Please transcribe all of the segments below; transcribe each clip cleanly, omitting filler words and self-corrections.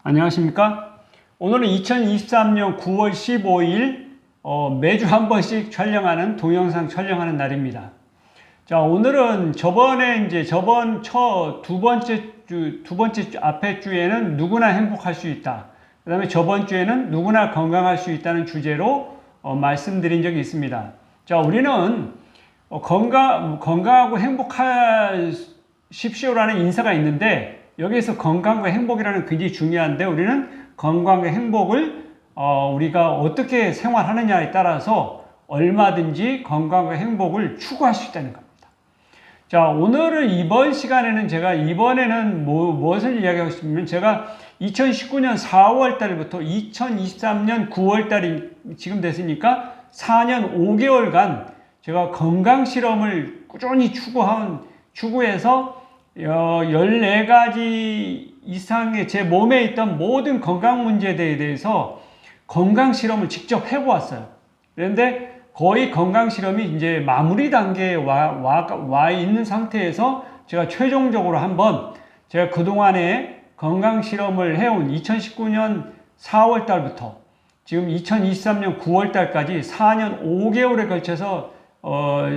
안녕하십니까? 오늘은 2023년 9월 15일 매주 한 번씩 촬영하는 동영상 촬영하는 날입니다. 자, 오늘은 저번 두 번째 주 앞에 주에는 누구나 행복할 수 있다. 그 다음에 저번 주에는 누구나 건강할 수 있다는 주제로 말씀드린 적이 있습니다. 자, 우리는 건강하고 행복하십시오라는 인사가 있는데 여기에서 건강과 행복이라는 굉장히 중요한데 우리는 건강과 행복을 우리가 어떻게 생활하느냐에 따라서 얼마든지 건강과 행복을 추구할 수 있다는 겁니다. 자, 오늘은 이번 시간에는 제가 이번에는 무엇을 이야기하고 싶으면 제가 2019년 4월 달부터 2023년 9월 달이 지금 됐으니까 4년 5개월간 제가 건강 실험을 꾸준히 추구해서 14가지 이상의 제 몸에 있던 모든 건강 문제에 대해서 건강 실험을 직접 해보았어요. 그런데 거의 건강 실험이 이제 마무리 단계에 와 있는 상태에서 제가 최종적으로 한번 제가 그동안에 건강 실험을 해온 2019년 4월 달부터 지금 2023년 9월 달까지 4년 5개월에 걸쳐서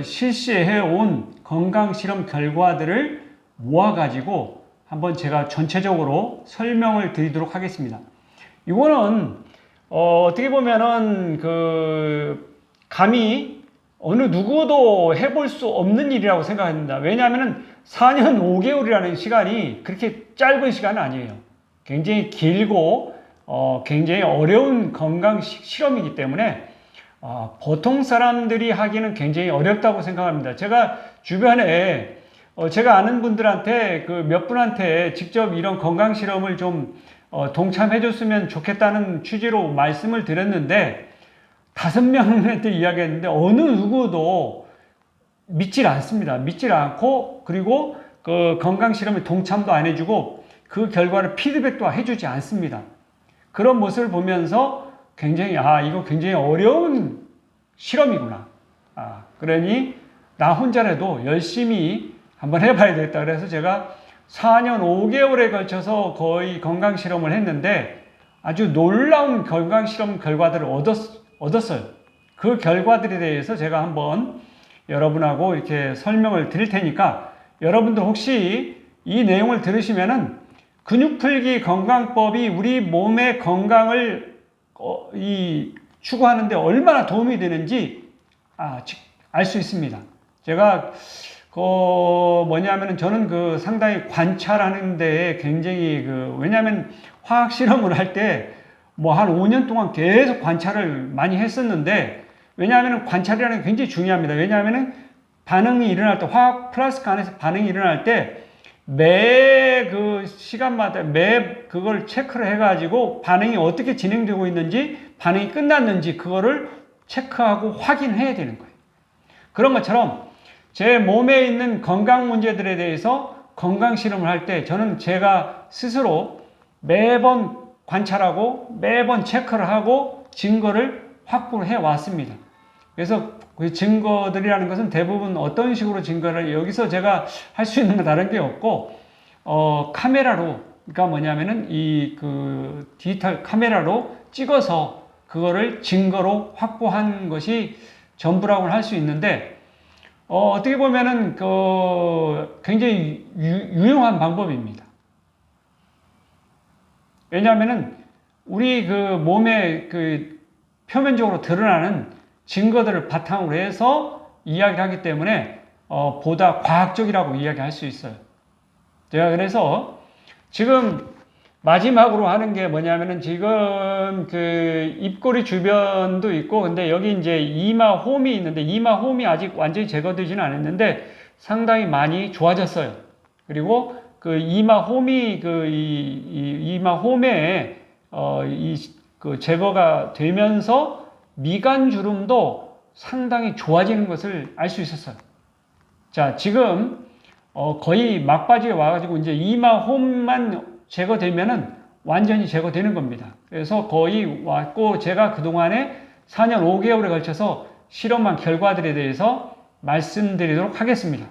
실시해온 건강 실험 결과들을 모아가지고 한번 제가 전체적으로 설명을 드리도록 하겠습니다. 이거는 어떻게 보면은 감히 어느 누구도 해볼 수 없는 일이라고 생각합니다. 왜냐하면 4년 5개월이라는 시간이 그렇게 짧은 시간은 아니에요. 굉장히 길고 굉장히 어려운 건강 실험이기 때문에 보통 사람들이 하기는 굉장히 어렵다고 생각합니다. 제가 주변에 제가 아는 분들한테 몇 분한테 직접 이런 건강 실험을 좀 동참해 줬으면 좋겠다는 취지로 말씀을 드렸는데 5명한테 이야기했는데 어느 누구도 믿질 않습니다. 믿질 않고 그리고 그 건강 실험에 동참도 안 해주고 그 결과를 피드백도 해주지 않습니다. 그런 모습을 보면서 굉장히 이거 굉장히 어려운 실험이구나. 그러니 나 혼자라도 열심히 한번 해봐야 되겠다. 그래서 제가 4년 5개월에 걸쳐서 거의 건강 실험을 했는데 아주 놀라운 건강 실험 결과들을 얻었어요. 그 결과들에 대해서 제가 한번 여러분하고 이렇게 설명을 드릴 테니까 여러분들 혹시 이 내용을 들으시면은 근육풀기 건강법이 우리 몸의 건강을 추구하는데 얼마나 도움이 되는지 알 수 있습니다. 제가 저는 상당히 관찰하는 데에 굉장히 왜냐하면 화학 실험을 할 때 한 5년 동안 계속 관찰을 많이 했었는데 왜냐하면 관찰이라는 게 굉장히 중요합니다. 왜냐하면 반응이 일어날 때 화학 플라스틱 안에서 반응이 일어날 때 매 시간마다 그걸 체크를 해가지고 반응이 어떻게 진행되고 있는지 반응이 끝났는지 그거를 체크하고 확인해야 되는 거예요. 그런 것처럼 제 몸에 있는 건강 문제들에 대해서 건강 실험을 할 때 저는 제가 스스로 매번 관찰하고 매번 체크를 하고 증거를 확보를 해 왔습니다. 그래서 그 증거들이라는 것은 대부분 어떤 식으로 증거를 여기서 제가 할 수 있는 건 다른 게 없고 카메라로 그러니까 뭐냐면은 디지털 카메라로 찍어서 그거를 증거로 확보한 것이 전부라고 할 수 있는데 어떻게 보면은 굉장히 유용한 방법입니다. 왜냐하면은 우리 몸에 표면적으로 드러나는 증거들을 바탕으로 해서 이야기를 하기 때문에 보다 과학적이라고 이야기할 수 있어요. 제가 그래서 지금 마지막으로 하는 게 뭐냐면은 지금 입꼬리 주변도 있고 근데 여기 이제 이마 홈이 있는데 이마 홈이 아직 완전히 제거되지는 않았는데 상당히 많이 좋아졌어요. 그리고 이마 홈이 이마 홈에 제거가 되면서 미간 주름도 상당히 좋아지는 것을 알 수 있었어요. 자, 지금 거의 막바지에 와가지고 이제 이마 홈만 제거되면은 완전히 제거되는 겁니다. 그래서 거의 왔고 제가 그동안에 4년 5개월에 걸쳐서 실험한 결과들에 대해서 말씀드리도록 하겠습니다.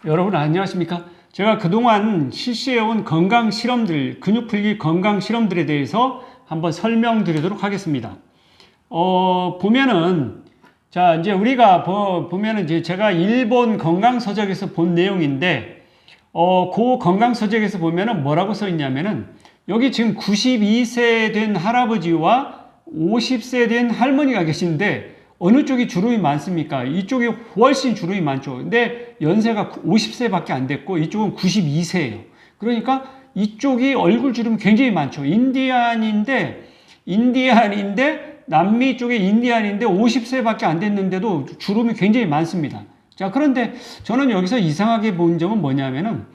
여러분 안녕하십니까? 제가 그동안 실시해온 건강 실험들, 근육 풀기 건강 실험들에 대해서 한번 설명드리도록 하겠습니다. 보면은, 자, 이제 우리가 보면은 이제 제가 일본 건강 서적에서 본 내용인데, 그 건강 서적에서 보면은 뭐라고 써 있냐면은, 여기 지금 92세 된 할아버지와 50세 된 할머니가 계신데, 어느 쪽이 주름이 많습니까? 이쪽이 훨씬 주름이 많죠. 근데 연세가 50세밖에 안 됐고 이쪽은 92세예요. 그러니까 이쪽이 얼굴 주름이 굉장히 많죠. 인디안인데 남미 쪽의 인디안인데 50세밖에 안 됐는데도 주름이 굉장히 많습니다. 자, 그런데 저는 여기서 이상하게 본 점은 뭐냐면은,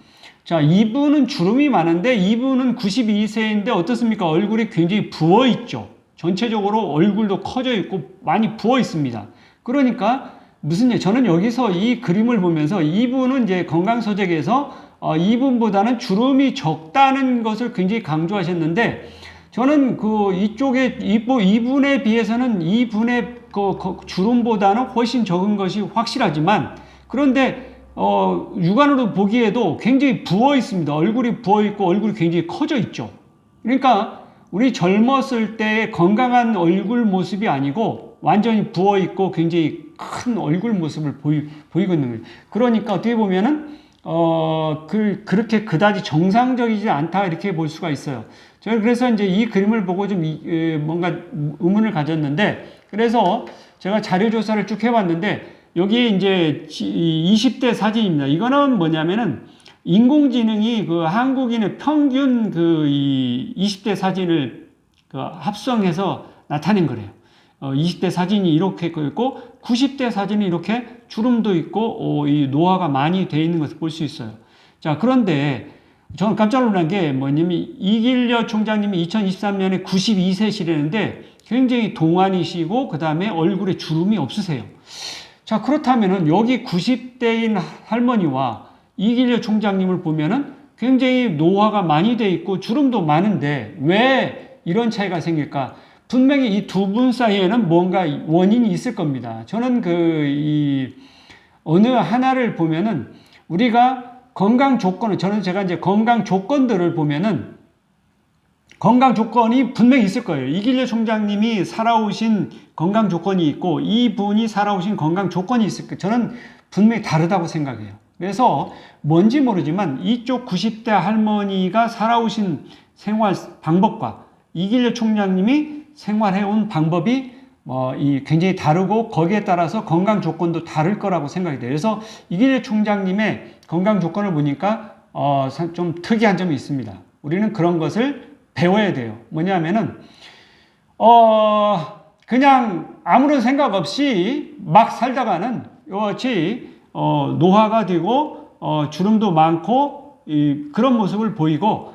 자, 이분은 주름이 많은데 이분은 92세인데 어떻습니까? 얼굴이 굉장히 부어 있죠. 전체적으로 얼굴도 커져 있고 많이 부어 있습니다. 그러니까 저는 여기서 이 그림을 보면서 이분은 이제 건강서적에서 이분보다는 주름이 적다는 것을 굉장히 강조하셨는데, 저는 이분에 비해서는 이분의 주름보다는 훨씬 적은 것이 확실하지만, 그런데 육안으로 보기에도 굉장히 부어 있습니다. 얼굴이 부어 있고 얼굴이 굉장히 커져 있죠. 그러니까 우리 젊었을 때의 건강한 얼굴 모습이 아니고 완전히 부어 있고 굉장히 큰 얼굴 모습을 보이고 있는 거예요. 그러니까 어떻게 보면은 그렇게 그다지 정상적이지 않다 이렇게 볼 수가 있어요. 저는 그래서 이제 이 그림을 보고 좀 뭔가 의문을 가졌는데, 그래서 제가 자료 조사를 쭉 해봤는데 여기에 이제 20대 사진입니다. 이거는 뭐냐면은 인공지능이 한국인의 평균 20대 사진을 합성해서 나타낸 거래요. 20대 사진이 이렇게 있고 90대 사진이 이렇게 주름도 있고 이 노화가 많이 돼 있는 것을 볼 수 있어요. 자, 그런데 저는 깜짝 놀란 게 뭐냐면 이길려 총장님이 2023년에 92세시라는데 굉장히 동안이시고 그 다음에 얼굴에 주름이 없으세요. 자, 그렇다면은 여기 90대인 할머니와 이길려 총장님을 보면은 굉장히 노화가 많이 돼 있고 주름도 많은데 왜 이런 차이가 생길까? 분명히 이 두 분 사이에는 뭔가 원인이 있을 겁니다. 저는 어느 하나를 보면은 우리가 제가 이제 건강 조건들을 보면은 건강 조건이 분명히 있을 거예요. 이길려 총장님이 살아오신 건강 조건이 있고 이분이 살아오신 건강 조건이 있을 거예요. 저는 분명히 다르다고 생각해요. 그래서 뭔지 모르지만 이쪽 90대 할머니가 살아오신 생활 방법과 이길려 총장님이 생활해온 방법이 굉장히 다르고 거기에 따라서 건강 조건도 다를 거라고 생각이 돼요. 그래서 이길려 총장님의 건강 조건을 보니까 좀 특이한 점이 있습니다. 우리는 그런 것을 배워야 돼요. 뭐냐면은 그냥 아무런 생각 없이 막 살다가는 이같이 노화가 되고 주름도 많고 그런 모습을 보이고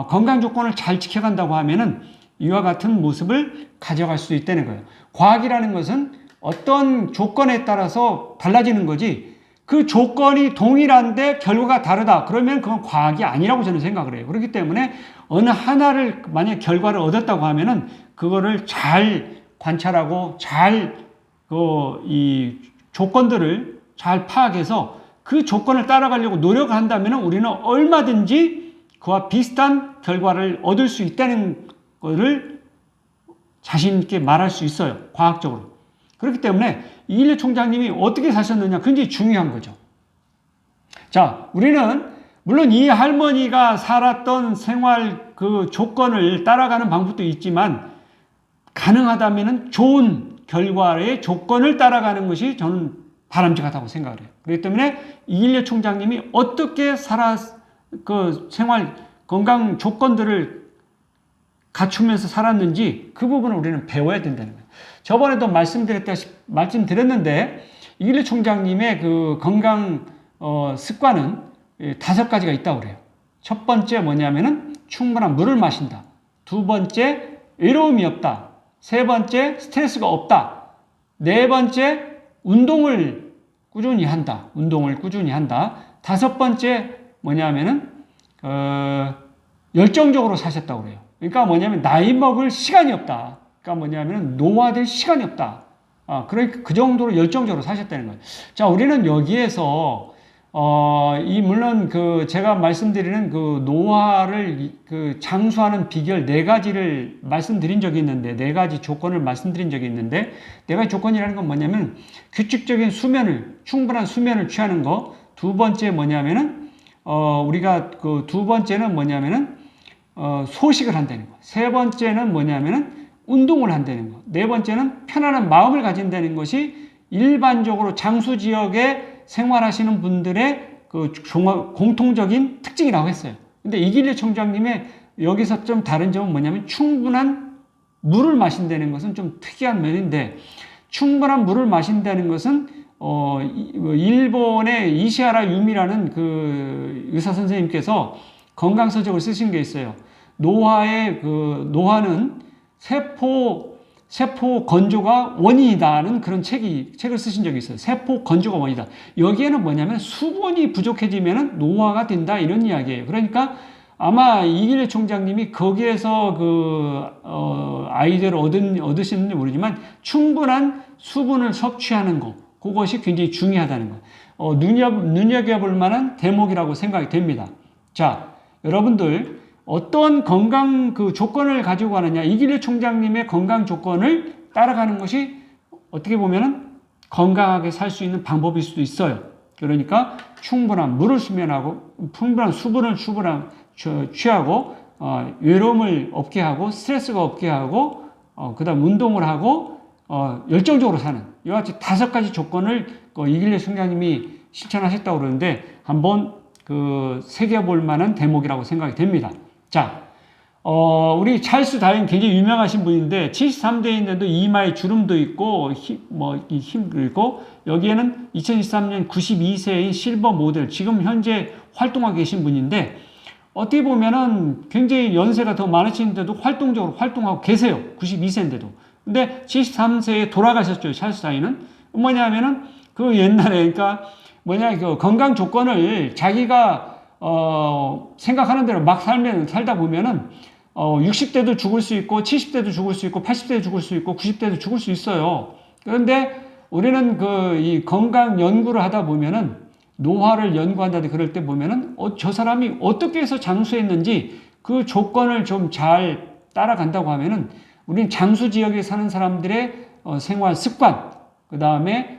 건강 조건을 잘 지켜간다고 하면은 이와 같은 모습을 가져갈 수 있다는 거예요. 과학이라는 것은 어떤 조건에 따라서 달라지는 거지 그 조건이 동일한데 결과가 다르다 그러면 그건 과학이 아니라고 저는 생각을 해요. 그렇기 때문에 어느 하나를 만약 결과를 얻었다고 하면은 그거를 잘 관찰하고 이 조건들을 잘 파악해서 그 조건을 따라가려고 노력을 한다면 우리는 얼마든지 그와 비슷한 결과를 얻을 수 있다는 것을 자신 있게 말할 수 있어요. 과학적으로. 그렇기 때문에 이길려 총장님이 어떻게 사셨느냐 굉장히 중요한 거죠. 자, 우리는 물론 이 할머니가 살았던 생활 조건을 따라가는 방법도 있지만 가능하다면 좋은 결과의 조건을 따라가는 것이 저는 바람직하다고 생각을 해요. 그렇기 때문에 이길려 총장님이 어떻게 생활 건강 조건들을 갖추면서 살았는지 그 부분을 우리는 배워야 된다는 거예요. 저번에도 말씀드렸는데 이길려 총장님의 건강 습관은 5가지가 있다고 그래요. 첫 번째 뭐냐면은 충분한 물을 마신다. 두 번째 외로움이 없다. 세 번째 스트레스가 없다. 네 번째 운동을 꾸준히 한다. 다섯 번째 뭐냐면은 열정적으로 사셨다고 그래요. 그러니까 뭐냐면 나이 먹을 시간이 없다. 그러니까 뭐냐면 노화될 시간이 없다. 그러니까 그 정도로 열정적으로 사셨다는 거예요. 자, 우리는 여기에서 물론 제가 말씀드리는 노화를 장수하는 비결 네 가지를 말씀드린 적이 있는데, 네 가지 조건을 말씀드린 적이 있는데, 네 가지 조건이라는 건 뭐냐면, 규칙적인 충분한 수면을 취하는 거. 두 번째 뭐냐면은, 두 번째는 뭐냐면은, 소식을 한다는 거. 세 번째는 뭐냐면은, 운동을 한다는 거. 네 번째는 편안한 마음을 가진다는 것이 일반적으로 장수 지역에 생활하시는 분들의 공통적인 특징이라고 했어요. 근데 이길래 총장님의 여기서 좀 다른 점은 뭐냐면 충분한 물을 마신다는 것은 좀 특이한 면인데, 충분한 물을 마신다는 것은 일본의 이시하라 유미라는 의사 선생님께서 건강서적을 쓰신 게 있어요. 노화는 세포 건조가 원인이다는 그런 책을 쓰신 적이 있어요. 세포 건조가 원인이다. 여기에는 뭐냐면 수분이 부족해지면 노화가 된다 이런 이야기예요. 그러니까 아마 이길래 총장님이 거기에서 아이디어를 얻으시는지 모르지만 충분한 수분을 섭취하는 것, 그것이 굉장히 중요하다는 거. 눈여겨볼 만한 대목이라고 생각이 됩니다. 자, 여러분들 어떤 건강 조건을 가지고 가느냐, 이길래 총장님의 건강 조건을 따라가는 것이 어떻게 보면은 건강하게 살 수 있는 방법일 수도 있어요. 그러니까 충분한 물을 수면하고, 충분한 수분을 취하고, 외로움을 없게 하고, 스트레스가 없게 하고, 그다음 운동을 하고, 열정적으로 사는, 이와 같이 5가지 조건을 이길래 총장님이 실천하셨다고 그러는데 한번 새겨볼 만한 대목이라고 생각이 됩니다. 자, 우리 찰스 다윈 굉장히 유명하신 분인데 73세인데도 이마에 주름도 있고 힘도 있고, 여기에는 2023년 92세인 실버 모델, 지금 현재 활동하고 계신 분인데, 어떻게 보면은 굉장히 연세가 더 많으신데도 활동적으로 활동하고 계세요. 92세인데도. 근데 73세에 돌아가셨죠. 찰스 다윈은. 뭐냐면은 옛날에 건강 조건을 자기가 생각하는 대로 막 살다 보면은 60대도 죽을 수 있고 70대도 죽을 수 있고 80대도 죽을 수 있고 90대도 죽을 수 있어요. 그런데 우리는 이 건강 연구를 하다 보면은, 노화를 연구한다 그럴 때 보면은 저 사람이 어떻게 해서 장수했는지 그 조건을 좀 잘 따라간다고 하면은, 우리는 장수 지역에 사는 사람들의 생활 습관, 그 다음에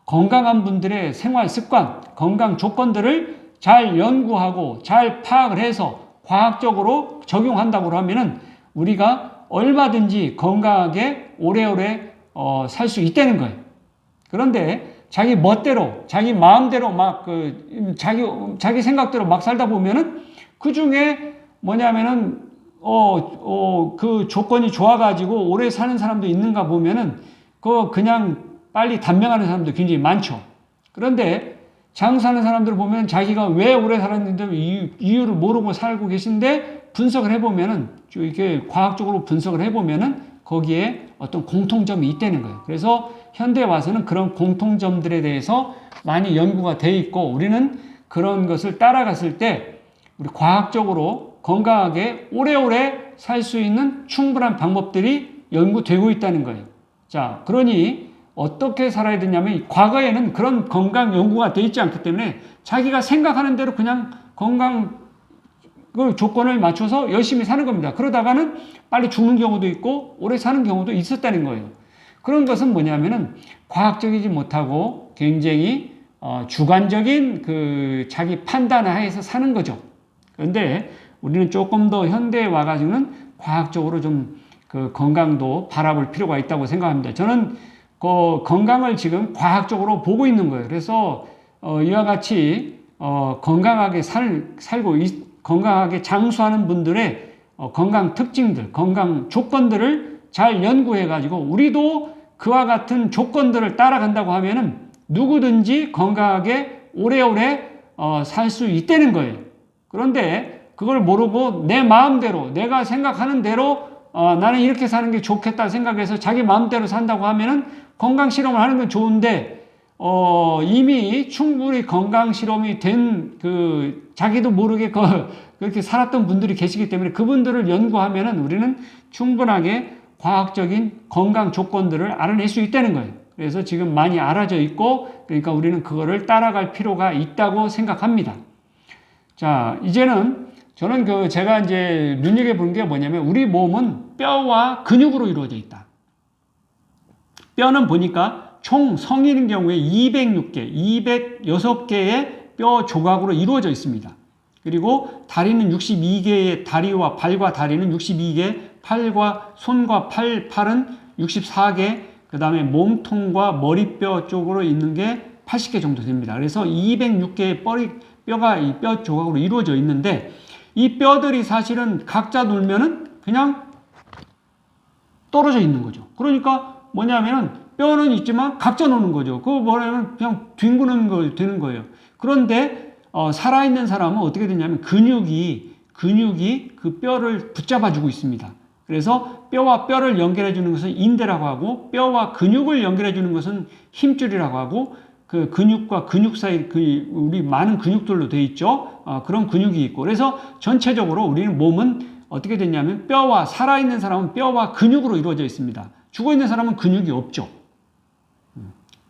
건강한 분들의 생활 습관, 건강 조건들을 잘 연구하고 잘 파악을 해서 과학적으로 적용한다고 하면은 우리가 얼마든지 건강하게 오래오래 살 수 있다는 거예요. 그런데 자기 멋대로, 자기 마음대로 자기 생각대로 막 살다 보면은 그 중에 뭐냐면은 그 조건이 좋아가지고 오래 사는 사람도 있는가 보면은 그냥 빨리 단명하는 사람도 굉장히 많죠. 그런데 장수하는 사람들을 보면 자기가 왜 오래 살았는데 이유를 모르고 살고 계신데, 분석을 해보면은, 이렇게 과학적으로 분석을 해보면은 거기에 어떤 공통점이 있다는 거예요. 그래서 현대에 와서는 그런 공통점들에 대해서 많이 연구가 돼 있고, 우리는 그런 것을 따라갔을 때 우리 과학적으로 건강하게 오래오래 살 수 있는 충분한 방법들이 연구되고 있다는 거예요. 자, 그러니 어떻게 살아야 되냐면, 과거에는 그런 건강 연구가 돼 있지 않기 때문에 자기가 생각하는 대로 그냥 건강 조건을 맞춰서 열심히 사는 겁니다. 그러다가는 빨리 죽는 경우도 있고 오래 사는 경우도 있었다는 거예요. 그런 것은 뭐냐면은 과학적이지 못하고 굉장히 주관적인 자기 판단 하에서 사는 거죠. 그런데 우리는 조금 더 현대에 와가지고는 과학적으로 좀 건강도 바라볼 필요가 있다고 생각합니다. 저는 건강을 지금 과학적으로 보고 있는 거예요. 그래서 이와 같이 건강하게 건강하게 장수하는 분들의 건강 특징들, 건강 조건들을 잘 연구해 가지고 우리도 그와 같은 조건들을 따라간다고 하면은 누구든지 건강하게 오래오래 살 수 있다는 거예요. 그런데 그걸 모르고 내 마음대로, 내가 생각하는 대로 나는 이렇게 사는 게 좋겠다 생각해서 자기 마음대로 산다고 하면은, 건강 실험을 하는 건 좋은데 이미 충분히 건강 실험이 된 자기도 모르게 그렇게 살았던 분들이 계시기 때문에 그분들을 연구하면은 우리는 충분하게 과학적인 건강 조건들을 알아낼 수 있다는 거예요. 그래서 지금 많이 알아져 있고, 그러니까 우리는 그거를 따라갈 필요가 있다고 생각합니다. 자, 이제는 저는 제가 이제 눈여겨보는 게 뭐냐면, 우리 몸은 뼈와 근육으로 이루어져 있다. 뼈는 보니까 총 성인인 경우에 206개, 206개의 뼈 조각으로 이루어져 있습니다. 그리고 다리는 62개의 다리와 발과 다리는 62개, 팔과 손과 팔은 64개, 그 다음에 몸통과 머리뼈 쪽으로 있는 게 80개 정도 됩니다. 그래서 206개의 뼈가 이 뼈 조각으로 이루어져 있는데, 이 뼈들이 사실은 각자 놀면은 그냥 떨어져 있는 거죠. 그러니까 뭐냐면은 뼈는 있지만 각자 노는 거죠. 그거 뭐냐면 그냥 뒹구는 거 되는 거예요. 그런데 살아있는 사람은 어떻게 되냐면 근육이 그 뼈를 붙잡아주고 있습니다. 그래서 뼈와 뼈를 연결해 주는 것은 인대라고 하고, 뼈와 근육을 연결해 주는 것은 힘줄이라고 하고, 그 근육과 근육 사이 우리 많은 근육들로 되어 있죠. 그런 근육이 있고, 그래서 전체적으로 우리는 몸은 어떻게 됐냐면 살아있는 사람은 뼈와 근육으로 이루어져 있습니다. 죽어있는 사람은 근육이 없죠.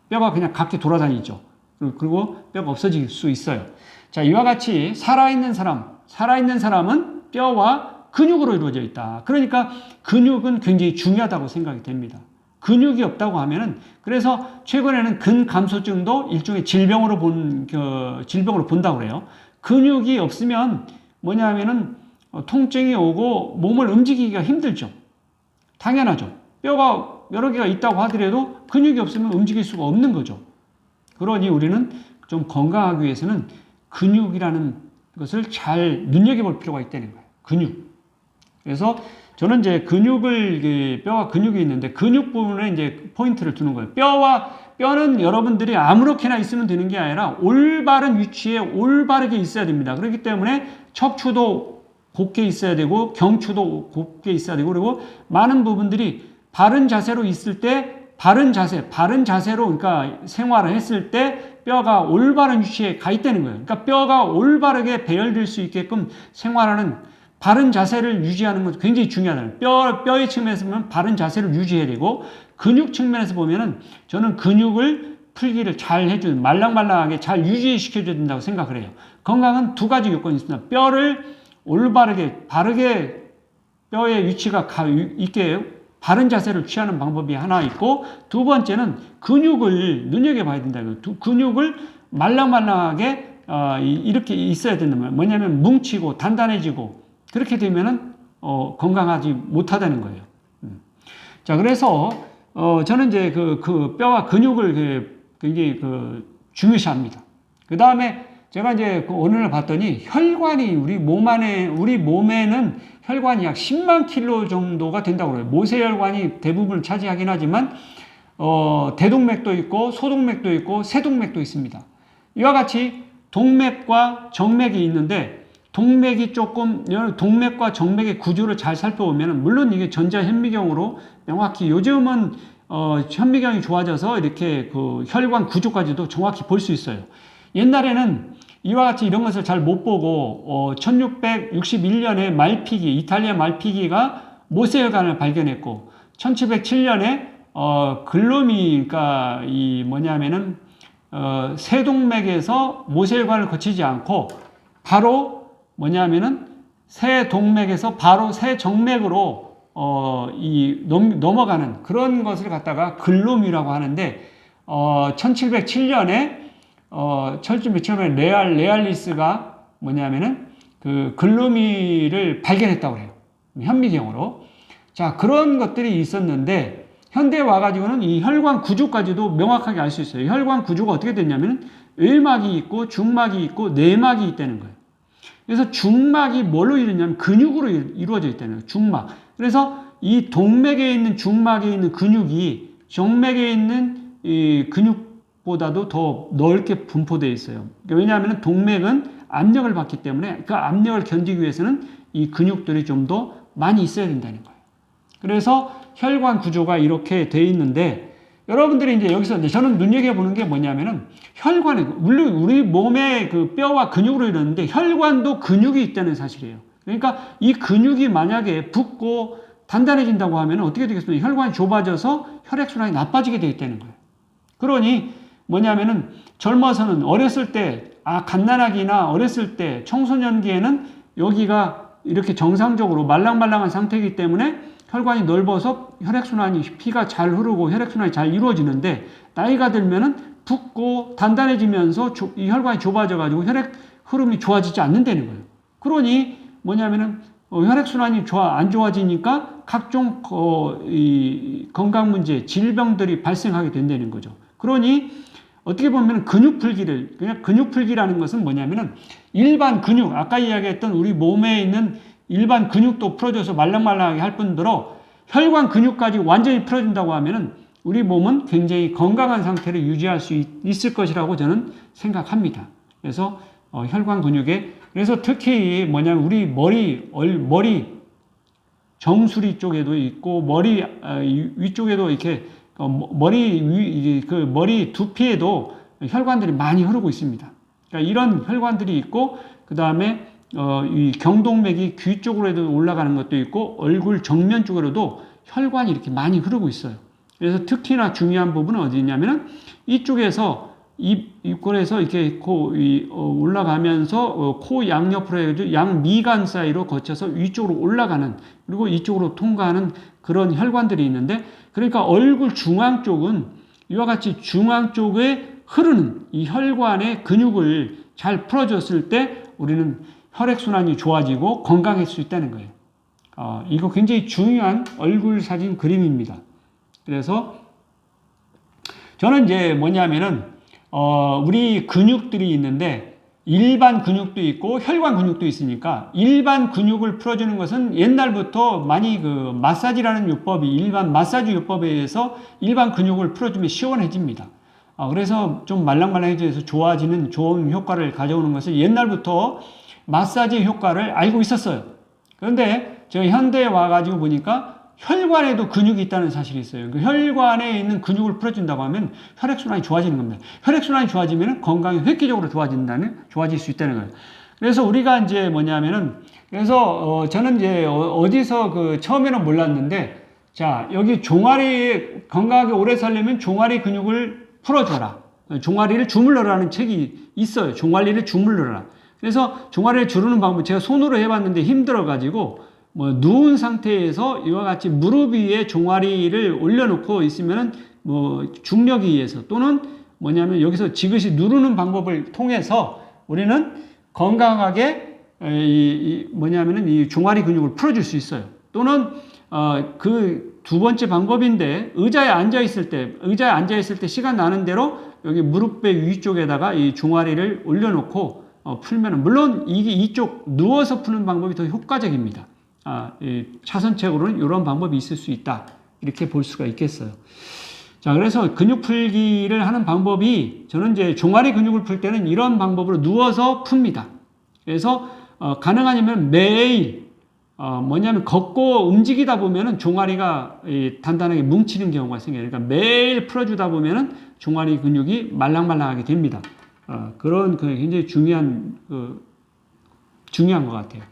뼈가 그냥 각기 돌아다니죠. 그리고 뼈가 없어질 수 있어요. 자, 이와 같이 살아있는 사람은 뼈와 근육으로 이루어져 있다. 그러니까 근육은 굉장히 중요하다고 생각이 됩니다. 근육이 없다고 하면은, 그래서 최근에는 근감소증도 일종의 질병으로 본다고 그래요. 근육이 없으면 뭐냐 하면은 통증이 오고 몸을 움직이기가 힘들죠. 당연하죠. 뼈가 여러 개가 있다고 하더라도 근육이 없으면 움직일 수가 없는 거죠. 그러니 우리는 좀 건강하기 위해서는 근육이라는 것을 잘 눈여겨볼 필요가 있다는 거예요. 근육. 그래서 저는 이제 뼈와 근육이 있는데, 근육 부분에 이제 포인트를 두는 거예요. 뼈는 여러분들이 아무렇게나 있으면 되는 게 아니라 올바른 위치에 올바르게 있어야 됩니다. 그렇기 때문에 척추도 곧게 있어야 되고, 경추도 곧게 있어야 되고, 그리고 많은 부분들이 바른 자세로 있을 때, 바른 자세로, 그러니까 생활을 했을 때 뼈가 올바른 위치에 가 있다는 거예요. 그러니까 뼈가 올바르게 배열될 수 있게끔 생활하는 바른 자세를 유지하는 것도 굉장히 중요하다. 뼈의 측면에서 보면 바른 자세를 유지해야 되고, 근육 측면에서 보면은 저는 근육을 풀기를 잘 해주는, 말랑말랑하게 잘 유지시켜줘야 된다고 생각을 해요. 건강은 두 가지 요건이 있습니다. 뼈를 바르게 뼈의 위치가 있게 바른 자세를 취하는 방법이 하나 있고, 두 번째는 근육을 눈여겨봐야 된다. 근육을 말랑말랑하게 이렇게 있어야 된다는 거예요. 뭐냐면 뭉치고 단단해지고, 그렇게 되면은 건강하지 못하다는 거예요. 자, 그래서 저는 이제 그 뼈와 근육을 굉장히 중요시합니다. 그 다음에 제가 이제 어느 날 봤더니 혈관이 우리 몸에는 혈관이 약 10만 킬로 정도가 된다고 그래요. 모세혈관이 대부분을 차지하긴 하지만 대동맥도 있고 소동맥도 있고 세동맥도 있습니다. 이와 같이 동맥과 정맥이 있는데, 동맥과 정맥의 구조를 잘 살펴보면, 물론 이게 전자현미경으로 명확히, 요즘은 현미경이 좋아져서 이렇게 그 혈관 구조까지도 정확히 볼 수 있어요. 옛날에는 이와 같이 이런 것을 잘 못 보고 1661년에 이탈리아 말피기가 모세혈관을 발견했고, 1707년에 그러니까 세동맥에서 모세혈관을 거치지 않고 바로 세동맥에서 바로 세정맥으로 넘어가는 그런 것을 갖다가 글로미라고 하는데, 1707년에 레알리스가 그 글로미를 발견했다고 그래요. 현미경으로. 자, 그런 것들이 있었는데, 현대에 와가지고는 이 혈관 구조까지도 명확하게 알 수 있어요. 혈관 구조가 어떻게 됐냐면, 외막이 있고, 중막이 있고, 내막이 있다는 거예요. 그래서 중막이 뭘로 이루냐면 근육으로 이루어져 있다는 거예요. 중막. 그래서 이 동맥에 있는 중막에 있는 근육이 정맥에 있는 이 근육보다도 더 넓게 분포되어 있어요. 왜냐하면 동맥은 압력을 받기 때문에 그 압력을 견디기 위해서는 이 근육들이 좀 더 많이 있어야 된다는 거예요. 그래서 혈관 구조가 이렇게 되어 있는데, 여러분들이 이제 여기서 저는 눈여겨보는 게 뭐냐면은, 물론 우리 몸의 그 뼈와 근육으로 이루어졌는데, 혈관도 근육이 있다는 사실이에요. 그러니까 이 근육이 만약에 붓고 단단해진다고 하면 어떻게 되겠습니까? 혈관이 좁아져서 혈액순환이 나빠지게 되어 있다는 거예요. 그러니 뭐냐면은 젊어서는 어렸을 때, 갓난아기나 어렸을 때 청소년기에는 여기가 이렇게 정상적으로 말랑말랑한 상태이기 때문에 혈관이 넓어서 혈액순환이, 피가 잘 흐르고 혈액순환이 잘 이루어지는데, 나이가 들면은 붓고 단단해지면서 이 혈관이 좁아져가지고 혈액 흐름이 좋아지지 않는다는 거예요. 그러니 뭐냐면은 혈액순환이 안 좋아지니까 각종 이 건강 문제, 질병들이 발생하게 된다는 거죠. 그러니 어떻게 보면 그냥 근육 풀기라는 것은 뭐냐면은 일반 근육, 아까 이야기했던 우리 몸에 있는 일반 근육도 풀어줘서 말랑말랑하게 할 뿐더러 혈관 근육까지 완전히 풀어준다고 하면은 우리 몸은 굉장히 건강한 상태를 유지할 수 있을 것이라고 저는 생각합니다. 그래서 혈관 근육에, 그래서 특히 뭐냐면 우리 머리 정수리 쪽에도 있고 머리 위쪽에도 이렇게 머리 두피에도 혈관들이 많이 흐르고 있습니다. 그러니까 이런 혈관들이 있고, 그 다음에 이 경동맥이 귀 쪽으로도 올라가는 것도 있고, 얼굴 정면 쪽으로도 혈관이 이렇게 많이 흐르고 있어요. 그래서 특히나 중요한 부분은 어디냐면은 이쪽에서 입골에서 이렇게 올라가면서 코 양옆으로 해가지고 양미간 사이로 거쳐서 위쪽으로 올라가는, 그리고 이쪽으로 통과하는 그런 혈관들이 있는데, 그러니까 얼굴 중앙 쪽은 이와 같이 중앙 쪽에 흐르는 이 혈관의 근육을 잘 풀어줬을 때 우리는 혈액순환이 좋아지고 건강할 수 있다는 거예요. 이거 굉장히 중요한 얼굴 사진 그림입니다. 그래서 저는 이제 뭐냐면은 우리 근육들이 있는데 일반 근육도 있고 혈관 근육도 있으니까, 일반 근육을 풀어주는 것은 옛날부터 많이 마사지라는 요법이, 일반 마사지 요법에 의해서 일반 근육을 풀어주면 시원해집니다. 그래서 좀 말랑말랑해져서 좋아지는 좋은 효과를 가져오는 것을 옛날부터 마사지 효과를 알고 있었어요. 그런데 제가 현대에 와가지고 보니까 혈관에도 근육이 있다는 사실이 있어요. 그 혈관에 있는 근육을 풀어준다고 하면 혈액순환이 좋아지는 겁니다. 혈액순환이 좋아지면 건강이 획기적으로 좋아질 수 있다는 거예요. 그래서 우리가 이제 뭐냐면은, 그래서 저는 이제 어디서 처음에는 몰랐는데, 자, 여기 종아리 건강하게 오래 살려면 종아리 근육을 풀어줘라. 종아리를 주물러라는 책이 있어요. 종아리를 주물러라. 그래서 종아리를 주르는 방법, 제가 손으로 해봤는데 힘들어가지고, 누운 상태에서 이와 같이 무릎 위에 종아리를 올려놓고 있으면은 중력에 의해서, 또는 뭐냐면 여기서 지그시 누르는 방법을 통해서 우리는 건강하게 이 종아리 근육을 풀어줄 수 있어요. 또는 그 두 번째 방법인데, 의자에 앉아 있을 때 시간 나는 대로 여기 무릎배 위쪽에다가 이 종아리를 올려놓고 풀면은, 물론 이쪽 누워서 푸는 방법이 더 효과적입니다. 차선책으로는 이런 방법이 있을 수 있다, 이렇게 볼 수가 있겠어요. 자, 그래서 근육 풀기를 하는 방법이, 저는 이제 종아리 근육을 풀 때는 이런 방법으로 누워서 풉니다. 그래서 가능하면 매일 뭐냐면 걷고 움직이다 보면은 종아리가 단단하게 뭉치는 경우가 생겨요. 그러니까 매일 풀어주다 보면은 종아리 근육이 말랑말랑하게 됩니다. 그런 굉장히 중요한 것 같아요.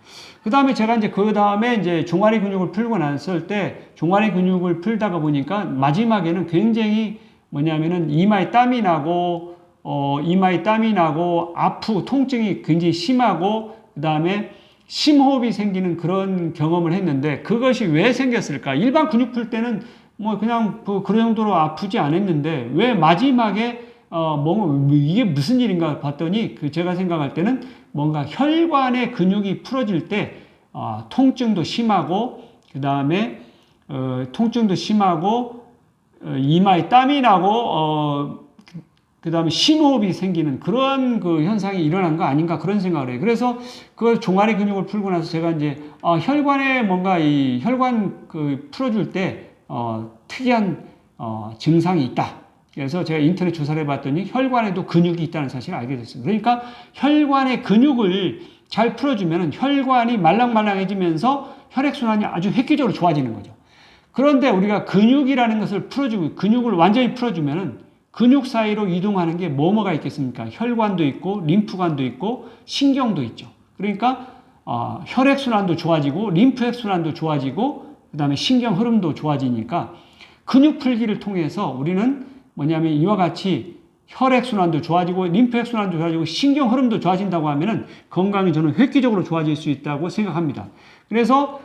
그 다음에 제가 이제 종아리 근육을 풀고 났을 때, 종아리 근육을 풀다가 보니까 마지막에는 굉장히 뭐냐면은 이마에 땀이 나고 아프고 통증이 굉장히 심하고, 그 다음에 심호흡이 생기는 그런 경험을 했는데, 그것이 왜 생겼을까? 일반 근육 풀 때는 그냥 그런 정도로 아프지 않았는데, 왜 마지막에 이게 무슨 일인가 봤더니, 제가 생각할 때는 뭔가 혈관의 근육이 풀어질 때 통증도 심하고, 그 다음에 이마에 땀이 나고 그 다음에 심호흡이 생기는 그런 현상이 일어난 거 아닌가, 그런 생각을 해요. 그래서 그 종아리 근육을 풀고 나서 제가 이제 혈관에 뭔가 이 혈관 풀어줄 때 특이한 증상이 있다. 그래서 제가 인터넷 조사를 해봤더니 혈관에도 근육이 있다는 사실을 알게 됐습니다. 그러니까 혈관의 근육을 잘 풀어주면 혈관이 말랑말랑해지면서 혈액순환이 아주 획기적으로 좋아지는 거죠. 그런데 우리가 근육이라는 것을 풀어주고, 근육을 완전히 풀어주면은 근육 사이로 이동하는 게 뭐가 있겠습니까? 혈관도 있고 림프관도 있고 신경도 있죠. 그러니까 혈액순환도 좋아지고 림프액순환도 좋아지고, 그 다음에 신경 흐름도 좋아지니까 근육 풀기를 통해서 우리는 뭐냐면 이와 같이 혈액순환도 좋아지고 림프혈액순환도 좋아지고 신경 흐름도 좋아진다고 하면은 건강이 저는 획기적으로 좋아질 수 있다고 생각합니다. 그래서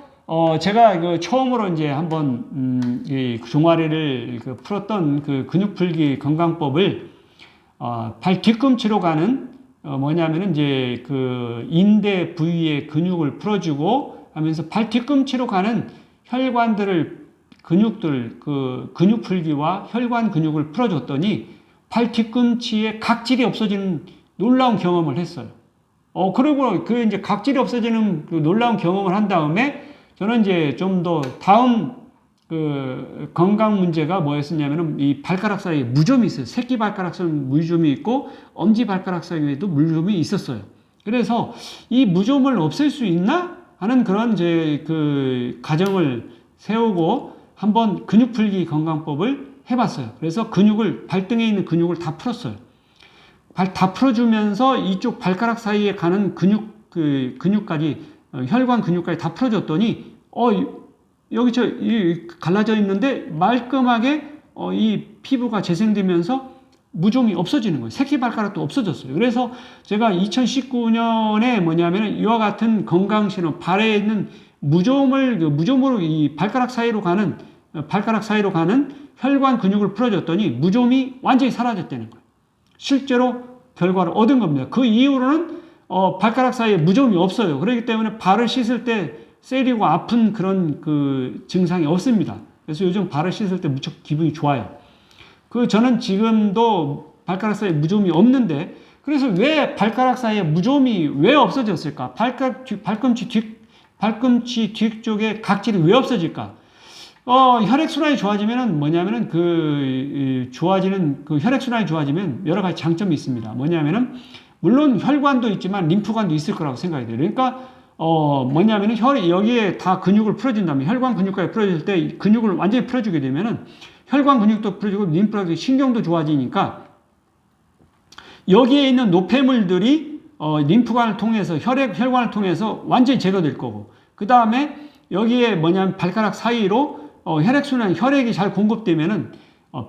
제가 처음으로 이제 한번 이 종아리를 풀었던 그 근육 풀기 건강법을 발 뒤꿈치로 가는 뭐냐면은 이제 그 인대 부위의 근육을 풀어주고 하면서 발 뒤꿈치로 가는 혈관들을 근육들 그 근육 풀기와 혈관 근육을 풀어줬더니 발 뒤꿈치에 각질이 없어지는 놀라운 경험을 했어요. 그리고 그 이제 각질이 없어지는 그 놀라운 경험을 한 다음에 저는 이제 좀 더 다음 그 건강 문제가 뭐였었냐면은 이 발가락 사이에 무좀이 있어요. 새끼 발가락 사이에 무좀이 있고 엄지 발가락 사이에도 무좀이 있었어요. 그래서 이 무좀을 없앨 수 있나 하는 그런 이제 그 가정을 세우고 한번 근육 풀기 건강법을 해봤어요. 그래서 근육을 발등에 있는 근육을 다 풀었어요. 다 풀어주면서 이쪽 발가락 사이에 가는 근육까지 혈관 근육까지 다 풀어줬더니 여기 갈라져 있는데 말끔하게 이 피부가 재생되면서 무좀이 없어지는 거예요. 새끼발가락도 없어졌어요. 그래서 제가 2019년에 뭐냐면 이와 같은 건강신호, 발에 있는 무좀으로 이 발가락 사이로 가는 혈관 근육을 풀어줬더니 무좀이 완전히 사라졌다는 거예요. 실제로 결과를 얻은 겁니다. 그 이후로는 발가락 사이에 무좀이 없어요. 그렇기 때문에 발을 씻을 때 세리고 아픈 그런 그 증상이 없습니다. 그래서 요즘 발을 씻을 때 무척 기분이 좋아요. 저는 지금도 발가락 사이에 무좀이 없는데, 그래서 왜 발가락 사이에 무좀이 왜 없어졌을까? 발꿈치 뒤쪽에 각질이 왜 없어질까? 혈액순환이 좋아지면은 뭐냐면은 좋아지는 혈액순환이 좋아지면 여러 가지 장점이 있습니다. 뭐냐면은 물론 혈관도 있지만 림프관도 있을 거라고 생각이 돼요. 그러니까 뭐냐면은 여기에 다 근육을 풀어준다면 혈관 근육까지 풀어줄 때 근육을 완전히 풀어주게 되면은 혈관 근육도 풀어주고 림프라도 신경도 좋아지니까 여기에 있는 노폐물들이 림프관을 통해서 혈관을 통해서 완전히 제거될 거고, 그 다음에 여기에 뭐냐면 발가락 사이로 혈액순환 혈액이 잘 공급되면은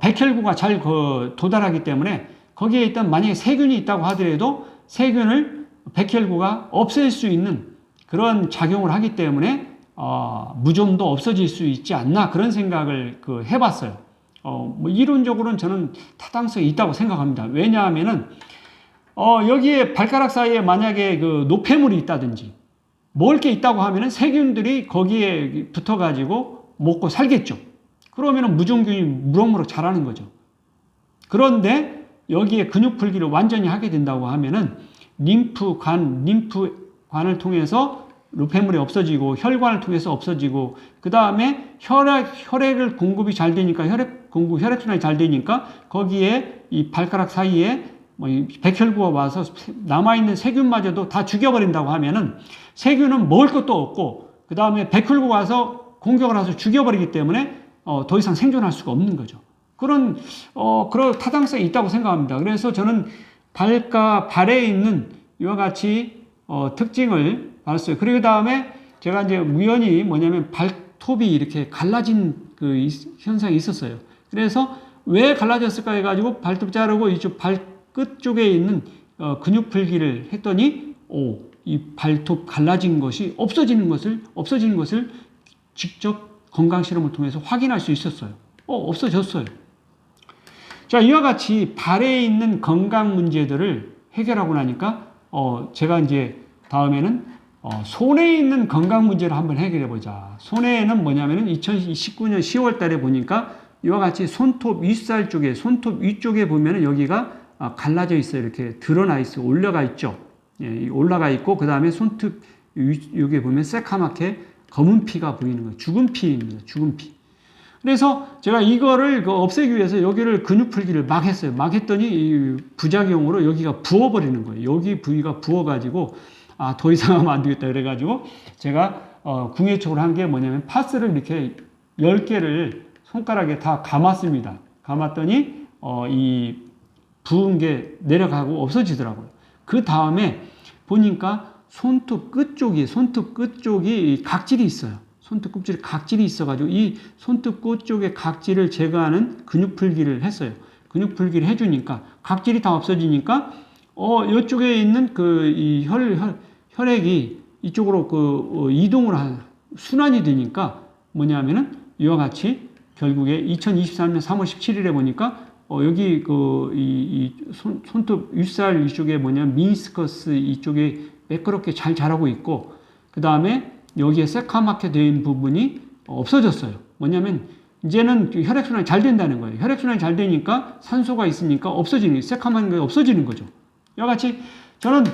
백혈구가 잘 도달하기 때문에 거기에 있던 만약에 세균이 있다고 하더라도 세균을 백혈구가 없앨 수 있는 그런 작용을 하기 때문에 무좀도 없어질 수 있지 않나 그런 생각을 해봤어요. 뭐 이론적으로는 저는 타당성이 있다고 생각합니다. 왜냐하면은 여기에 발가락 사이에 만약에 노폐물이 있다든지 먹을 게 있다고 하면은 세균들이 거기에 붙어가지고 먹고 살겠죠. 그러면은 무좀균이 무럭무럭 자라는 거죠. 그런데 여기에 근육 풀기를 완전히 하게 된다고 하면은 림프관을 통해서 노폐물이 없어지고 혈관을 통해서 없어지고, 그 다음에 혈액을 공급이 잘 되니까 혈액순환이 잘 되니까 거기에 이 발가락 사이에 백혈구가 와서 남아있는 세균마저도 다 죽여버린다고 하면은 세균은 먹을 것도 없고 그 다음에 백혈구가 와서 공격을 해서 죽여버리기 때문에 더 이상 생존할 수가 없는 거죠. 그런 타당성이 있다고 생각합니다. 그래서 저는 발에 있는 이와 같이 특징을 봤어요. 그리고 다음에 제가 이제 우연히 뭐냐면 발톱이 이렇게 갈라진 현상이 있었어요. 그래서 왜 갈라졌을까 해가지고 발톱 자르고 이쪽 발끝 쪽에 있는 근육 풀기를 했더니 이 발톱 갈라진 것이 없어지는 것을 직접 건강 실험을 통해서 확인할 수 있었어요. 없어졌어요. 자, 이와 같이 발에 있는 건강 문제들을 해결하고 나니까 제가 이제 다음에는 손에 있는 건강 문제를 한번 해결해 보자. 손에는 뭐냐면은 2019년 10월 달에 보니까 이와 같이 손톱 윗살 쪽에, 손톱 위쪽에 보면은 여기가 갈라져 있어요. 이렇게 드러나 있어요. 올라가 있죠. 예, 올라가 있고, 그 다음에 손톱 여기에 보면 새카맣게 검은 피가 보이는 거예요. 죽은 피입니다. 죽은 피. 그래서 제가 이거를 없애기 위해서 여기를 근육 풀기를 막 했어요. 막 했더니 이 부작용으로 여기가 부어버리는 거예요. 여기 부위가 부어가지고 더 이상 하면 안 되겠다 그래가지고 제가 궁예촉을 한 게 뭐냐면 파스를 이렇게 10개를 손가락에 다 감았습니다. 감았더니 이 부은 게 내려가고 없어지더라고요. 그 다음에 보니까 손톱 끝 쪽이 각질이 있어요. 손톱 끝쪽에 각질이 있어가지고 이 손톱 끝 쪽에 각질을 제거하는 근육 풀기를 했어요. 근육 풀기를 해주니까 각질이 다 없어지니까 이쪽에 있는 이 혈액이 이쪽으로 이동을 순환이 되니까 뭐냐면은 이와 같이 결국에 2023년 3월 17일에 보니까 여기 이 손톱 윗살 이쪽에 뭐냐면 미니스커스 이쪽에 매끄럽게 잘 자라고 있고 그 다음에 여기에 새카맣게 된 부분이 없어졌어요. 뭐냐면 이제는 혈액순환이 잘 된다는 거예요. 혈액순환이 잘 되니까 산소가 있으니까 새카만 게 없어지는 거죠. 이와 같이 저는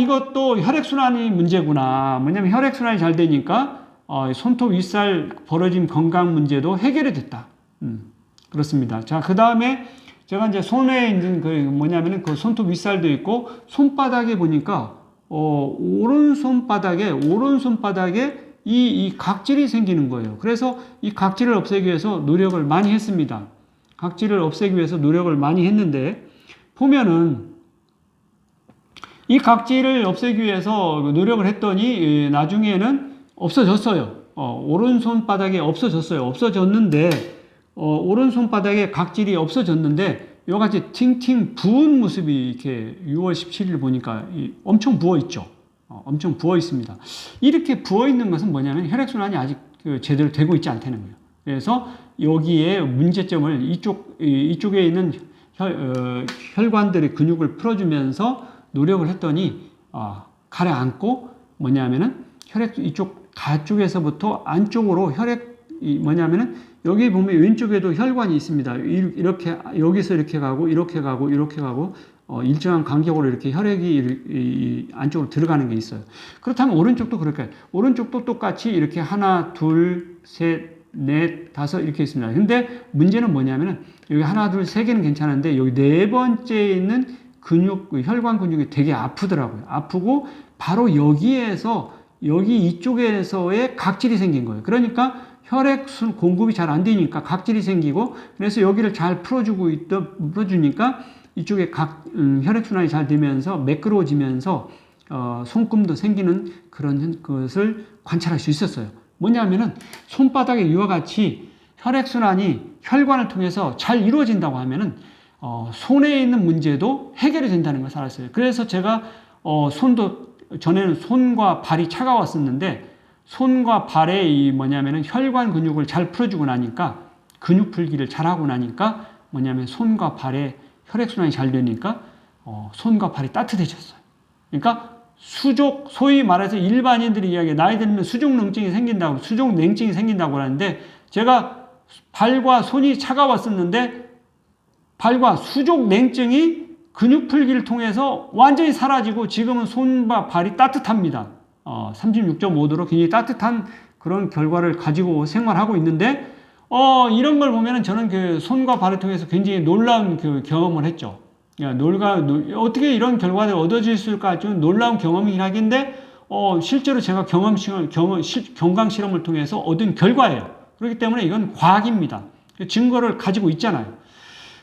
이것도 혈액순환이 문제구나. 뭐냐면 혈액순환이 잘 되니까 손톱 윗살 벌어진 건강 문제도 해결이 됐다. 그렇습니다. 자, 그 다음에 제가 이제 손에 있는 뭐냐면은 그 손톱 윗살도 있고 손바닥에 보니까 오른손바닥에 이 각질이 생기는 거예요. 그래서 이 각질을 없애기 위해서 노력을 많이 했습니다. 각질을 없애기 위해서 노력을 많이 했는데 보면은 이 각질을 없애기 위해서 노력을 했더니 나중에는 없어졌어요. 오른손바닥에 없어졌어요. 없어졌는데 오른손바닥에 각질이 없어졌는데 이같이 팅팅 부은 모습이 이렇게 6월 17일 보니까 엄청 부어 있죠. 엄청 부어 있습니다. 이렇게 부어 있는 것은 뭐냐면 혈액순환이 아직 제대로 되고 있지 않다는 거예요. 그래서 여기에 문제점을 이쪽에 있는 혈관들의 근육을 풀어주면서 노력을 했더니 가라앉고 뭐냐면은 이쪽 가쪽에서부터 안쪽으로 뭐냐면은 여기 보면 왼쪽에도 혈관이 있습니다. 이렇게 여기서 이렇게 가고 일정한 간격으로 이렇게 혈액이 안쪽으로 들어가는 게 있어요. 그렇다면 오른쪽도 그럴까요? 오른쪽도 똑같이 이렇게 하나, 둘, 셋, 넷, 다섯 이렇게 있습니다. 근데 문제는 뭐냐면은 여기 하나, 둘, 세 개는 괜찮은데 여기 네 번째에 있는 혈관 근육이 되게 아프더라고요. 아프고 바로 여기에서 여기 이쪽에서의 각질이 생긴 거예요. 그러니까 혈액 공급이 잘 안 되니까 각질이 생기고 그래서 여기를 잘 풀어주니까 이쪽에 혈액순환이 잘 되면서 매끄러워지면서 손금도 생기는 그런 것을 관찰할 수 있었어요. 뭐냐면은 손바닥에 이와 같이 혈액순환이 혈관을 통해서 잘 이루어진다고 하면은 손에 있는 문제도 해결이 된다는 것을 알았어요. 그래서 제가 전에는 손과 발이 차가웠었는데 손과 발에 뭐냐면은 혈관 근육을 잘 풀어주고 나니까 근육 풀기를 잘하고 나니까 뭐냐면 손과 발에 혈액순환이 잘 되니까 손과 발이 따뜻해졌어요. 그러니까 소위 말해서 일반인들이 이야기해 나이 들면 수족냉증이 생긴다고 하는데 제가 발과 손이 차가웠었는데 발과 수족냉증이 근육 풀기를 통해서 완전히 사라지고 지금은 손과 발이 따뜻합니다. 36.5도로 굉장히 따뜻한 그런 결과를 가지고 생활하고 있는데 이런 걸 보면은 저는 손과 발을 통해서 굉장히 놀라운 경험을 했죠. 어떻게 이런 결과를 얻어질 수 있을까 좀 놀라운 경험이긴 하긴데 실제로 제가 경강 실험을 통해서 얻은 결과예요. 그렇기 때문에 이건 과학입니다. 증거를 가지고 있잖아요.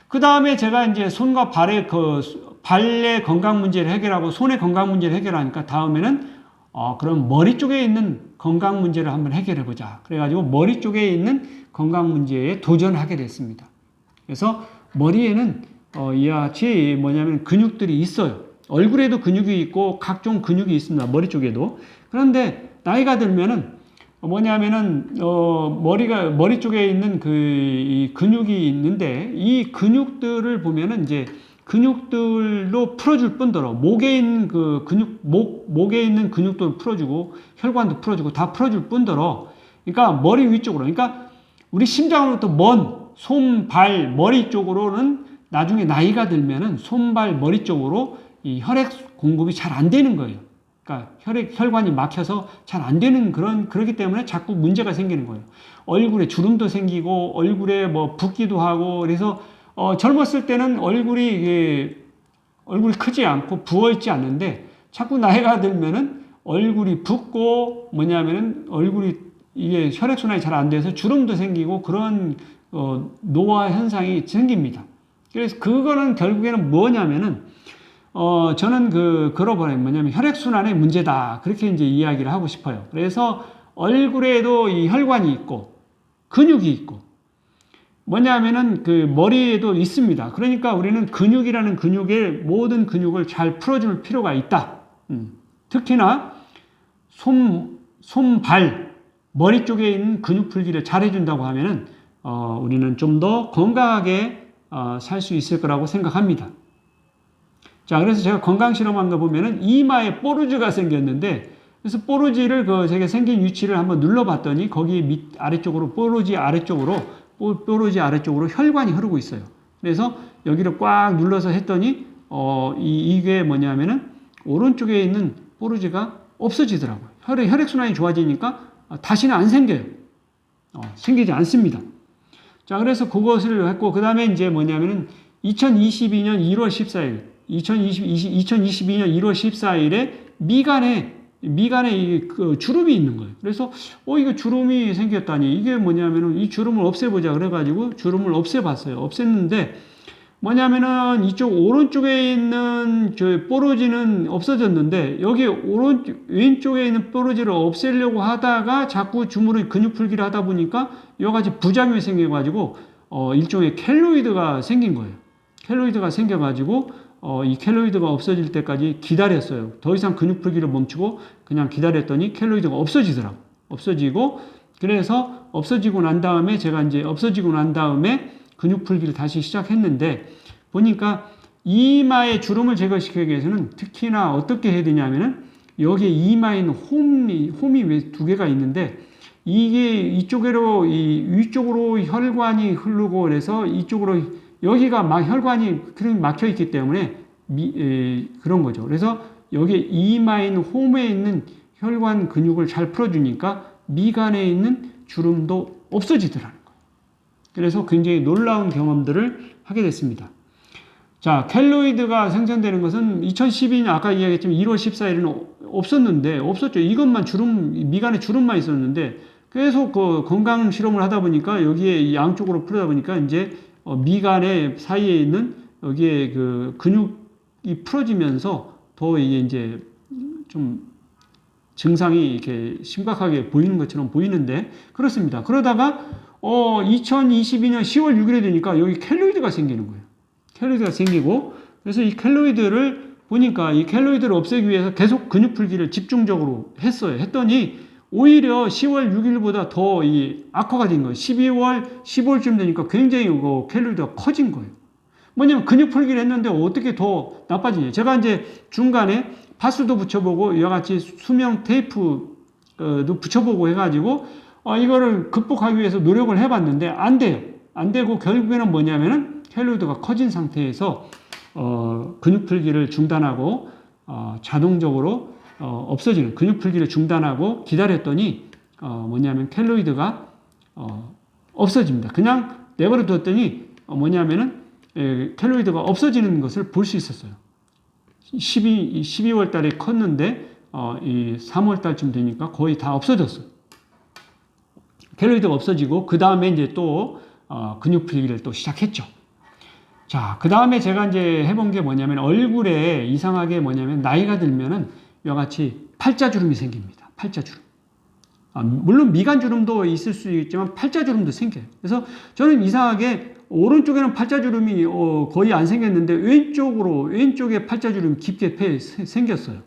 그 다음에 제가 이제 손과 발의 발의 건강 문제를 해결하고 손의 건강 문제를 해결하니까 다음에는 그럼 머리 쪽에 있는 건강 문제를 한번 해결해 보자. 그래가지고 머리 쪽에 있는 건강 문제에 도전을 하게 됐습니다. 그래서 머리에는 이와 같이 뭐냐면 근육들이 있어요. 얼굴에도 근육이 있고 각종 근육이 있습니다. 머리 쪽에도. 그런데 나이가 들면은 뭐냐면은 머리 쪽에 있는 이 근육이 있는데 이 근육들을 보면은 이제 근육들로 풀어줄 뿐더러 목에 있는 목에 있는 근육도 풀어주고 혈관도 풀어주고 다 풀어줄 뿐더러 그러니까 머리 위쪽으로 그러니까 우리 심장으로부터 먼 손, 발, 머리 쪽으로는 나중에 나이가 들면은 손, 발, 머리 쪽으로 이 혈액 공급이 잘 안 되는 거예요. 그러니까 혈관이 막혀서 잘 안 되는 그러기 때문에 자꾸 문제가 생기는 거예요. 얼굴에 주름도 생기고 얼굴에 붓기도 하고 그래서 젊었을 때는 얼굴이 크지 않고 부어 있지 않는데 자꾸 나이가 들면은 얼굴이 붓고 뭐냐면은 이게 혈액순환이 잘 안 돼서 주름도 생기고 그런 노화 현상이 생깁니다. 그래서 그거는 결국에는 뭐냐면은 저는 그러버려요. 뭐냐면 혈액순환의 문제다. 그렇게 이제 이야기를 하고 싶어요. 그래서 얼굴에도 이 혈관이 있고 근육이 있고 뭐냐면은 그 머리에도 있습니다. 그러니까 우리는 근육이라는 근육의 모든 근육을 잘 풀어줄 필요가 있다. 특히나 손발, 머리 쪽에 있는 근육 풀기를 잘 해준다고 하면은 우리는 좀 더 건강하게 살 수 있을 거라고 생각합니다. 자, 그래서 제가 건강 실험한 거 보면은 이마에 뽀루지가 생겼는데, 그래서 뽀루지를 제가 생긴 위치를 한번 눌러봤더니 거기 아래쪽으로 뽀루지 아래쪽으로 혈관이 흐르고 있어요. 그래서 여기를 꽉 눌러서 했더니 이게 뭐냐면은 오른쪽에 있는 뽀루지가 없어지더라고요. 혈액순환이 좋아지니까 다시는 안 생겨요. 생기지 않습니다. 자, 그래서 그것을 했고, 그 다음에 이제 뭐냐면은 2022년 1월 14일, 2022년 1월 14일에 미간에 그 주름이 있는 거예요. 그래서, 이거 주름이 생겼다니. 이게 뭐냐면은 이 주름을 없애보자. 그래가지고 주름을 없애봤어요. 없앴는데, 뭐냐면은 이쪽 오른쪽에 있는 저 뽀루지는 없어졌는데, 여기 왼쪽에 있는 뽀루지를 없애려고 하다가 자꾸 주무르 근육 풀기를 하다 보니까 여러 가지 부작용이 생겨가지고, 일종의 켈로이드가 생긴 거예요. 켈로이드가 생겨가지고, 이 켈로이드가 없어질 때까지 기다렸어요. 더 이상 근육 풀기를 멈추고 그냥 기다렸더니 켈로이드가 없어지더라고. 없어지고, 그래서 없어지고 난 다음에 근육 풀기를 다시 시작했는데, 보니까 이마의 주름을 제거시키기 위해서는 특히나 어떻게 해야 되냐면은 여기에 이마에 있는 홈이 왜 두 개가 있는데, 이게 위쪽으로 혈관이 흐르고 그래서 이쪽으로 여기가 혈관이 막혀 있기 때문에 그런 거죠. 그래서 여기 이마에 있는 홈에 있는 혈관 근육을 잘 풀어주니까 미간에 있는 주름도 없어지더라는 거예요. 그래서 굉장히 놀라운 경험들을 하게 됐습니다. 자, 켈로이드가 생성되는 것은 2012년 아까 이야기했지만 1월 14일은 없었죠. 이것만 미간에 주름만 있었는데, 계속 그 건강 실험을 하다 보니까 여기에 양쪽으로 풀다 보니까 이제 미간의 사이에 있는 여기에 그 근육이 풀어지면서 더 이게 이제 좀 증상이 이렇게 심각하게 보이는 것처럼 보이는데, 그렇습니다. 그러다가 2022년 10월 6일에 되니까 여기 켈로이드가 생기는 거예요. 켈로이드가 생기고, 그래서 이 켈로이드를 보니까 이 켈로이드를 없애기 위해서 계속 근육 풀기를 집중적으로 했어요. 했더니 오히려 10월 6일보다 더 악화가 된 거예요. 12월, 15일쯤 되니까 굉장히 켈로이드가 커진 거예요. 뭐냐면 근육 풀기를 했는데 어떻게 더 나빠지냐. 제가 이제 중간에 파스도 붙여보고 이와 같이 수명 테이프도 붙여보고 해가지고 이거를 극복하기 위해서 노력을 해봤는데 안 돼요. 안 되고 결국에는 뭐냐면은 켈로이드가 커진 상태에서 근육 풀기를 중단하고 자동적으로 없어지는 근육 풀기를 중단하고 기다렸더니 뭐냐면 켈로이드가 없어집니다. 그냥 내버려 뒀더니 뭐냐면은 켈로이드가 없어지는 것을 볼 수 있었어요. 12월 달에 컸는데 이 3월 달쯤 되니까 거의 다 없어졌어요. 켈로이드가 없어지고 그 다음에 이제 또 근육 풀기를 또 시작했죠. 자, 그 다음에 제가 이제 해본 게 뭐냐면 얼굴에 이상하게 뭐냐면 나이가 들면은 이와 같이 팔자주름이 생깁니다. 팔자주름. 물론 미간주름도 있을 수 있지만 팔자주름도 생겨요. 그래서 저는 이상하게 오른쪽에는 팔자주름이 거의 안 생겼는데 왼쪽에 팔자주름이 깊게 생겼어요.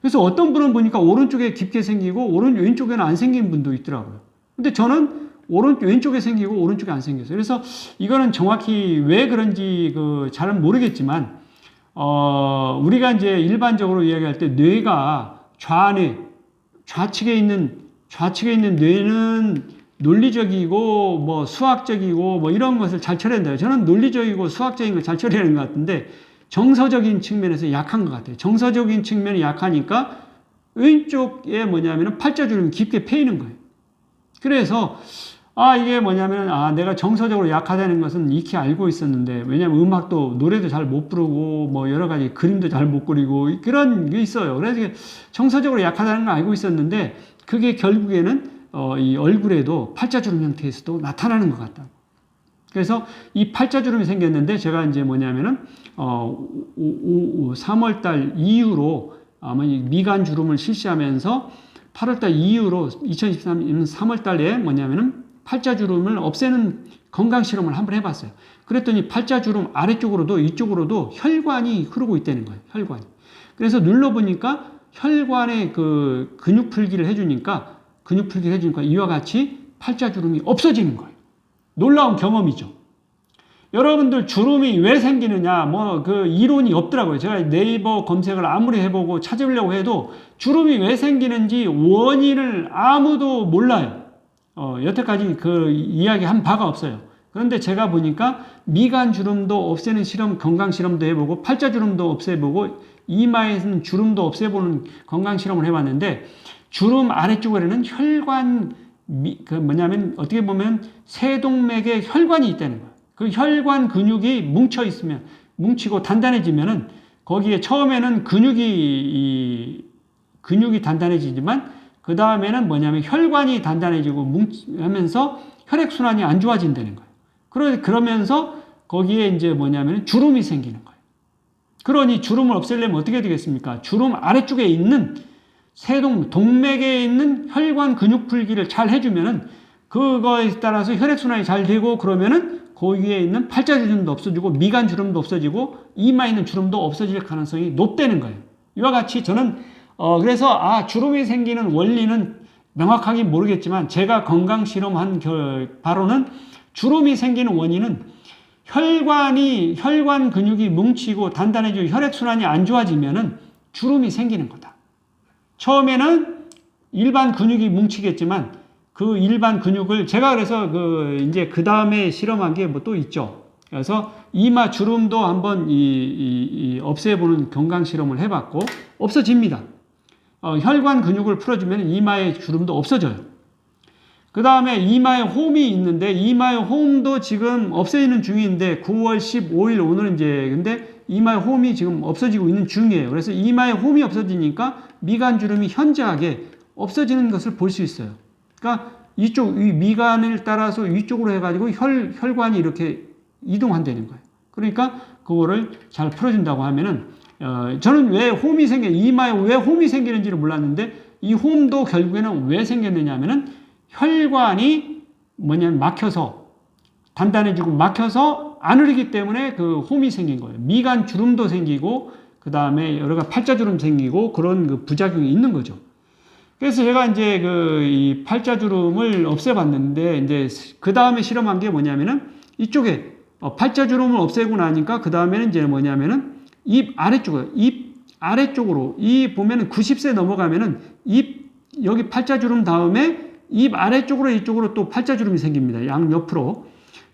그래서 어떤 분은 보니까 오른쪽에 깊게 생기고 왼쪽에는 안 생긴 분도 있더라고요. 근데 저는 왼쪽에 생기고 오른쪽에 안 생겼어요. 그래서 이거는 정확히 왜 그런지 잘은 모르겠지만 우리가 이제 일반적으로 이야기할 때 뇌가 좌측에 있는 뇌는 논리적이고 뭐 수학적이고 뭐 이런 것을 잘 처리한다. 저는 논리적이고 수학적인 걸 잘 처리하는 것 같은데 정서적인 측면에서 약한 것 같아요. 정서적인 측면이 약하니까 왼쪽에 뭐냐면은 팔자주름이 깊게 패이는 거예요. 그래서 이게 뭐냐면 내가 정서적으로 약하다는 것은 익히 알고 있었는데, 왜냐면 음악도 노래도 잘 못 부르고 뭐 여러 가지 그림도 잘 못 그리고 그런 게 있어요. 그래서 정서적으로 약하다는 걸 알고 있었는데 그게 결국에는 이 얼굴에도 팔자주름 형태에서도 나타나는 것 같다. 그래서 이 팔자주름이 생겼는데 제가 이제 뭐냐면은 3월달 이후로 아마 미간주름을 실시하면서 8월달 이후로 2023년 3월달에 뭐냐면은 팔자주름을 없애는 건강 실험을 한번 해봤어요. 그랬더니 팔자주름 아래쪽으로도 이쪽으로도 혈관이 흐르고 있다는 거예요. 혈관이. 그래서 눌러보니까 혈관에 그 근육 풀기를 해주니까 이와 같이 팔자주름이 없어지는 거예요. 놀라운 경험이죠. 여러분들 주름이 왜 생기느냐 뭐 그 이론이 없더라고요. 제가 네이버 검색을 아무리 해보고 찾으려고 해도 주름이 왜 생기는지 원인을 아무도 몰라요. 여태까지 그 이야기 한 바가 없어요. 그런데 제가 보니까 미간 주름도 없애는 실험, 건강 실험도 해보고 팔자 주름도 없애보고 이마에는 주름도 없애보는 건강 실험을 해봤는데 주름 아래쪽에는 혈관 뭐냐면 어떻게 보면 세동맥에 혈관이 있다는 거예요. 그 혈관 근육이 뭉치고 단단해지면은 거기에 처음에는 근육이 단단해지지만 그 다음에는 뭐냐면 혈관이 단단해지고 하면서 혈액순환이 안 좋아진다는 거예요. 그러면서 거기에 이제 뭐냐면 주름이 생기는 거예요. 그러니 주름을 없애려면 어떻게 되겠습니까? 주름 아래쪽에 있는 동맥에 있는 혈관 근육 풀기를 잘 해주면은 그거에 따라서 혈액순환이 잘 되고 그러면은 거기에 있는 팔자주름도 없어지고 미간 주름도 없어지고 이마에 있는 주름도 없어질 가능성이 높다는 거예요. 이와 같이 저는 그래서 주름이 생기는 원리는 명확하게 모르겠지만 제가 건강 실험한 바로는 주름이 생기는 원인은 혈관 근육이 뭉치고 단단해지고 혈액순환이 안 좋아지면은 주름이 생기는 거다. 처음에는 일반 근육이 뭉치겠지만 그 일반 근육을 제가 그래서 이제 그 다음에 실험한 게 뭐 또 있죠. 그래서 이마 주름도 한번 없애보는 건강 실험을 해봤고 없어집니다. 혈관 근육을 풀어주면 이마의 주름도 없어져요. 그 다음에 이마에 홈이 있는데 이마의 홈도 지금 없애지는 중인데 9월 15일 오늘은 이제 근데 이마의 홈이 지금 없어지고 있는 중이에요. 그래서 이마의 홈이 없어지니까 미간 주름이 현저하게 없어지는 것을 볼 수 있어요. 그러니까 이 미간을 따라서 위쪽으로 해가지고 혈관이 이렇게 이동한다는 거예요. 그러니까 그거를 잘 풀어준다고 하면은 저는 왜 이마에 왜 홈이 생기는지를 몰랐는데 이 홈도 결국에는 왜 생겼느냐면은 혈관이 막혀서 단단해지고 막혀서 안 흐르기 때문에 그 홈이 생긴 거예요. 미간 주름도 생기고 그 다음에 여러 가지 팔자주름 생기고 그런 그 부작용이 있는 거죠. 그래서 제가 이제 이 팔자주름을 없애봤는데 이제 그 다음에 실험한 게 뭐냐면은 이쪽에 팔자주름을 없애고 나니까 그 다음에는 이제 뭐냐면은 입 아래쪽으로 보면은 90세 넘어가면은 여기 팔자주름 다음에 입 아래쪽으로 이쪽으로 또 팔자주름이 생깁니다. 양 옆으로.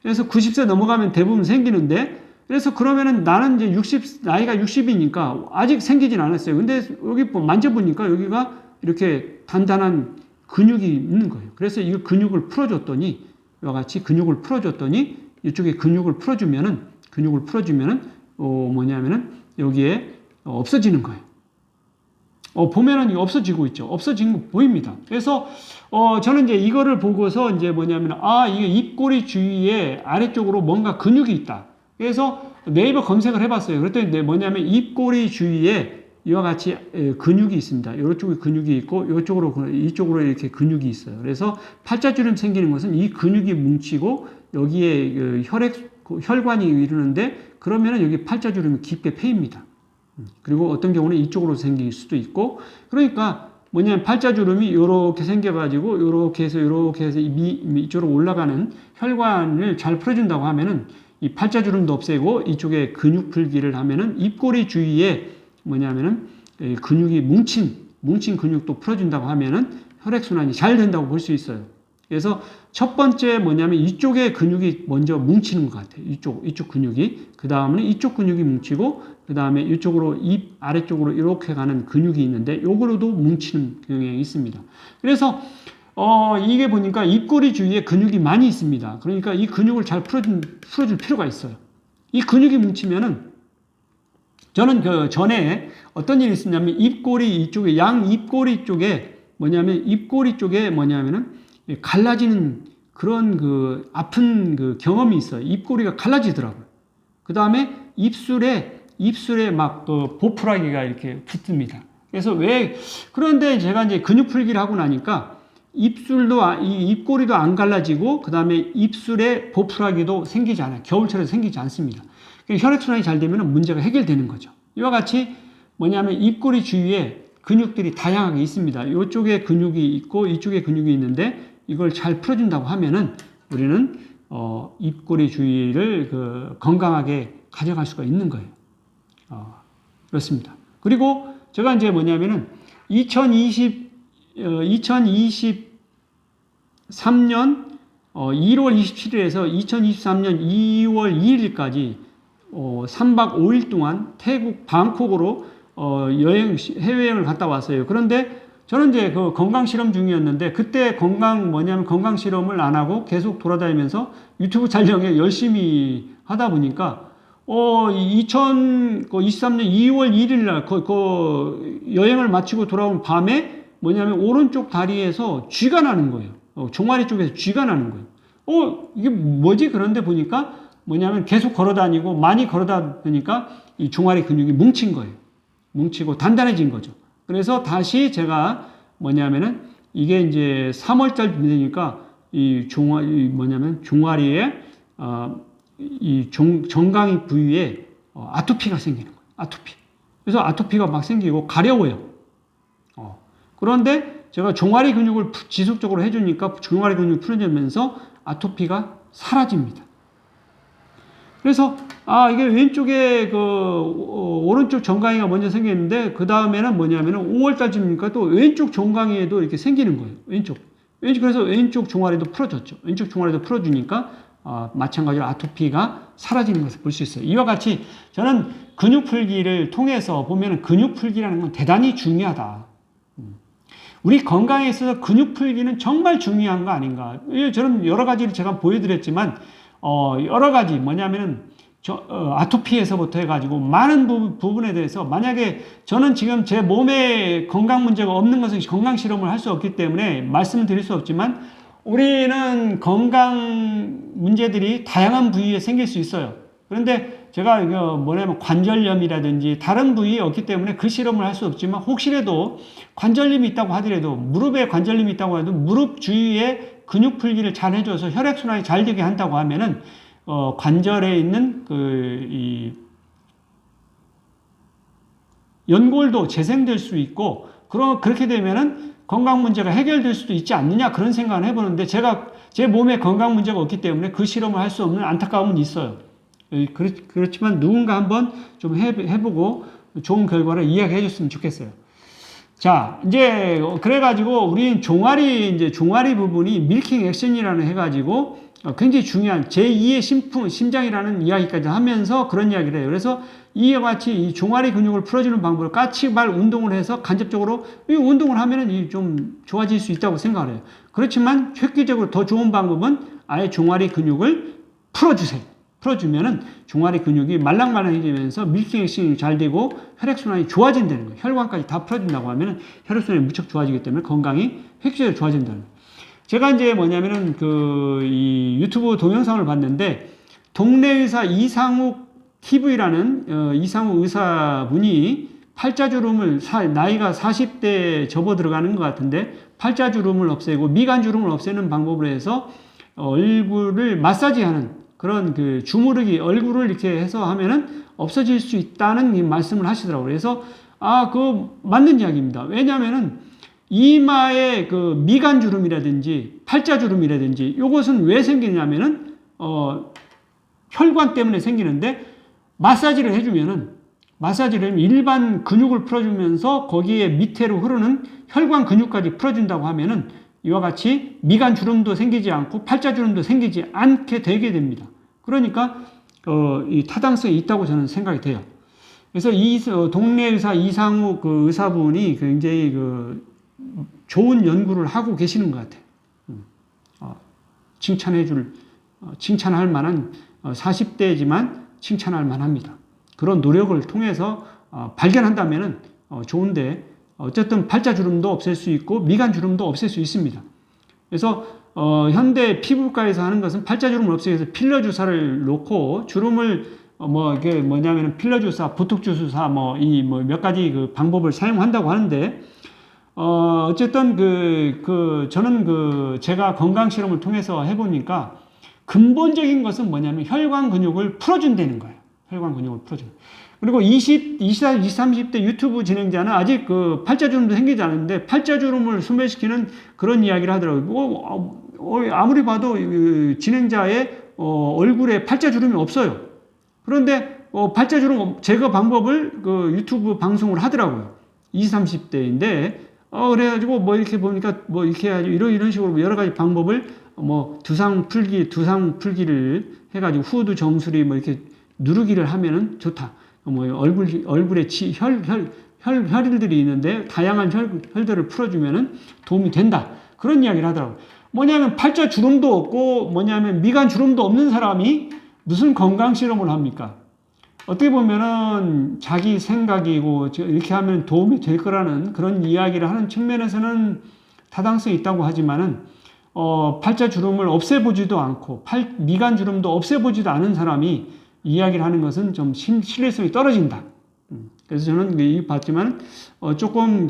그래서 90세 넘어가면 대부분 생기는데 그래서 그러면은 나는 이제 나이가 60이니까 아직 생기진 않았어요. 근데 여기 만져보니까 여기가 이렇게 단단한 근육이 있는 거예요. 그래서 이 근육을 풀어줬더니 이와 같이 근육을 풀어줬더니 이쪽에 근육을 풀어주면은 뭐냐면은 여기에 없어지는 거예요. 보면은 없어지고 있죠. 없어진 거 보입니다. 그래서 저는 이제 이거를 보고서 이제 뭐냐면 이게 입꼬리 주위에 아래쪽으로 뭔가 근육이 있다. 그래서 네이버 검색을 해봤어요. 그랬더니 뭐냐면 입꼬리 주위에 이와 같이 근육이 있습니다. 이쪽에 근육이 있고 이쪽으로 이렇게 근육이 있어요. 그래서 팔자주름 생기는 것은 이 근육이 뭉치고 여기에 혈관이 이루는데 그러면은 여기 팔자주름이 깊게 패입니다. 그리고 어떤 경우는 이쪽으로 생길 수도 있고 그러니까 뭐냐면 팔자주름이 이렇게 생겨가지고 이렇게 해서 이쪽으로 올라가는 혈관을 잘 풀어준다고 하면은 이 팔자주름도 없애고 이쪽에 근육 풀기를 하면은 입꼬리 주위에 뭐냐면은 근육이 뭉친 근육도 풀어준다고 하면은 혈액순환이 잘 된다고 볼 수 있어요. 그래서 첫 번째 뭐냐면 이쪽에 근육이 먼저 뭉치는 것 같아요. 이쪽 근육이. 그 다음은 이쪽 근육이 뭉치고, 그 다음에 이쪽으로 입 아래쪽으로 이렇게 가는 근육이 있는데, 요거로도 뭉치는 경향이 있습니다. 그래서, 이게 보니까 입꼬리 주위에 근육이 많이 있습니다. 그러니까 이 근육을 잘 풀어줄 필요가 있어요. 이 근육이 뭉치면은, 저는 그 전에 어떤 일이 있었냐면, 입꼬리 이쪽에, 양 입꼬리 쪽에 뭐냐면은, 갈라지는 그런 그 아픈 그 경험이 있어요. 입꼬리가 갈라지더라고요. 그 다음에 입술에 막 보풀하기가 이렇게 붙습니다. 그래서 그런데 제가 이제 근육 풀기를 하고 나니까 입술도 이 입꼬리도 안 갈라지고 그다음에 입술에 보풀하기도 생기지 않아요. 겨울철에 생기지 않습니다. 혈액순환이 잘 되면 문제가 해결되는 거죠. 이와 같이 뭐냐면 입꼬리 주위에 근육들이 다양하게 있습니다. 이쪽에 근육이 있고 이쪽에 근육이 있는데 이걸 잘 풀어준다고 하면은 우리는 입꼬리 주위를 건강하게 가져갈 수가 있는 거예요. 그렇습니다. 그리고 제가 이제 뭐냐면은 2023년 1월 27일에서 2023년 2월 2일까지 3박 5일 동안 태국 방콕으로 해외여행을 갔다 왔어요. 그런데 저는 이제 그 건강 실험 중이었는데 그때 건강 실험을 안 하고 계속 돌아다니면서 유튜브 촬영에 열심히 하다 보니까 2023년 2월 1일 날 여행을 마치고 돌아온 밤에 뭐냐면 오른쪽 다리에서 쥐가 나는 거예요. 종아리 쪽에서 쥐가 나는 거예요. 이게 뭐지? 그런데 보니까 뭐냐면 계속 걸어다니고 많이 걸어다 보니까 이 종아리 근육이 뭉친 거예요. 뭉치고 단단해진 거죠. 그래서 다시 제가 뭐냐면은 이게 이제 3월달 되니까 종아리에 정강이 부위에 아토피가 생기는 거예요. 아토피. 그래서 아토피가 막 생기고 가려워요. 그런데 제가 종아리 근육을 지속적으로 해주니까 종아리 근육이 풀어지면서 아토피가 사라집니다. 그래서 이게 왼쪽에 오른쪽 정강이가 먼저 생겼는데 그 다음에는 뭐냐면은 5월달쯤이니까 또 왼쪽 정강이에도 이렇게 생기는 거예요. 그래서 왼쪽 종아리도 풀어졌죠. 왼쪽 종아리도 풀어주니까 마찬가지로 아토피가 사라지는 것을 볼 수 있어요. 이와 같이 저는 근육 풀기를 통해서 보면은 근육 풀기라는 건 대단히 중요하다. 우리 건강에 있어서 근육 풀기는 정말 중요한 거 아닌가. 저는 여러 가지를 제가 보여드렸지만 여러 가지 뭐냐면은 아토피에서부터 해가지고 많은 부분에 대해서 만약에 저는 지금 제 몸에 건강 문제가 없는 것은 건강 실험을 할 수 없기 때문에 말씀을 드릴 수 없지만 우리는 건강 문제들이 다양한 부위에 생길 수 있어요. 그런데 제가 뭐냐면 관절염이라든지 다른 부위에 없기 때문에 그 실험을 할 수 없지만 혹시라도 관절염이 있다고 하더라도 무릎에 관절염이 있다고 해도 무릎 주위에 근육 풀기를 잘 해줘서 혈액순환이 잘 되게 한다고 하면은 관절에 있는 이 연골도 재생될 수 있고 그렇게 되면은 건강 문제가 해결될 수도 있지 않느냐 그런 생각을 해보는데 제가 제 몸에 건강 문제가 없기 때문에 그 실험을 할 수 없는 안타까움은 있어요. 그렇지만 누군가 한번 좀 해보고 좋은 결과를 이야기해 줬으면 좋겠어요. 자, 이제 그래가지고 우린 종아리 부분이 밀킹 액션이라는 해가지고 굉장히 중요한 제2의 심장이라는 이야기까지 하면서 그런 이야기를 해요. 그래서 이와 같이 이 종아리 근육을 풀어주는 방법을 까치발 운동을 해서 간접적으로 이 운동을 하면은 좀 좋아질 수 있다고 생각을 해요. 그렇지만 획기적으로 더 좋은 방법은 아예 종아리 근육을 풀어주세요. 풀어주면은 종아리 근육이 말랑말랑해지면서 밀킹 액션이 잘 되고 혈액순환이 좋아진다는 거예요. 혈관까지 다 풀어준다고 하면은 혈액순환이 무척 좋아지기 때문에 건강이 획기적으로 좋아진다는 거예요. 제가 이제 뭐냐면은 이 유튜브 동영상을 봤는데 동네의사 이상욱 TV라는 이상욱 의사분이 팔자주름을 나이가 40대에 접어 들어가는 것 같은데 팔자주름을 없애고 미간주름을 없애는 방법으로 해서 얼굴을 마사지하는 그런 주무르기 얼굴을 이렇게 해서 하면은 없어질 수 있다는 말씀을 하시더라고요. 그래서 그거 맞는 이야기입니다. 왜냐하면은 이마의 미간주름이라든지 팔자주름이라든지 이것은 왜 생기냐면은 혈관 때문에 생기는데 마사지를 해주면 일반 근육을 풀어주면서 거기에 밑으로 흐르는 혈관 근육까지 풀어준다고 하면은 이와 같이 미간주름도 생기지 않고 팔자주름도 생기지 않게 되게 됩니다. 그러니까 이 타당성이 있다고 저는 생각이 돼요. 그래서 동네 의사 이상욱 의사분이 굉장히 좋은 연구를 하고 계시는 것 같아요. 칭찬할 만한 40대지만 칭찬할 만합니다. 그런 노력을 통해서 발견한다면은 좋은데 어쨌든 팔자주름도 없앨 수 있고 미간주름도 없앨 수 있습니다. 그래서 현대 피부과에서 하는 것은 팔자주름을 없애기 위해서 필러 주사를 놓고 주름을 이게 뭐냐면은 필러 주사, 보톡 주사 몇 가지 방법을 사용한다고 하는데 어쨌든 저는 제가 건강 실험을 통해서 해보니까 근본적인 것은 뭐냐면 혈관 근육을 풀어준다는 거예요. 혈관 근육을 풀어준. 그리고 20, 30대 유튜브 진행자는 아직 팔자주름도 생기지 않았는데 팔자주름을 소멸시키는 그런 이야기를 하더라고요. 아무리 봐도 진행자의 얼굴에 팔자주름이 없어요. 그런데 팔자주름 제거 방법을 유튜브 방송을 하더라고요. 20, 30대인데 그래가지고 이렇게 보니까 이렇게 해가지고 이런 식으로 여러 가지 방법을 두상 풀기를 해가지고 후두 정수리 이렇게 누르기를 하면은 좋다. 얼굴에 혈들이 있는데 다양한 혈들을 풀어주면은 도움이 된다. 그런 이야기를 하더라고요. 뭐냐면 팔자 주름도 없고 미간 주름도 없는 사람이 무슨 건강 실험을 합니까? 어떻게 보면은 자기 생각이고 이렇게 하면 도움이 될 거라는 그런 이야기를 하는 측면에서는 타당성이 있다고 하지만은 팔자 주름을 없애보지도 않고 미간 주름도 없애보지도 않은 사람이 이야기를 하는 것은 좀 신뢰성이 떨어진다. 그래서 저는 이 봤지만 조금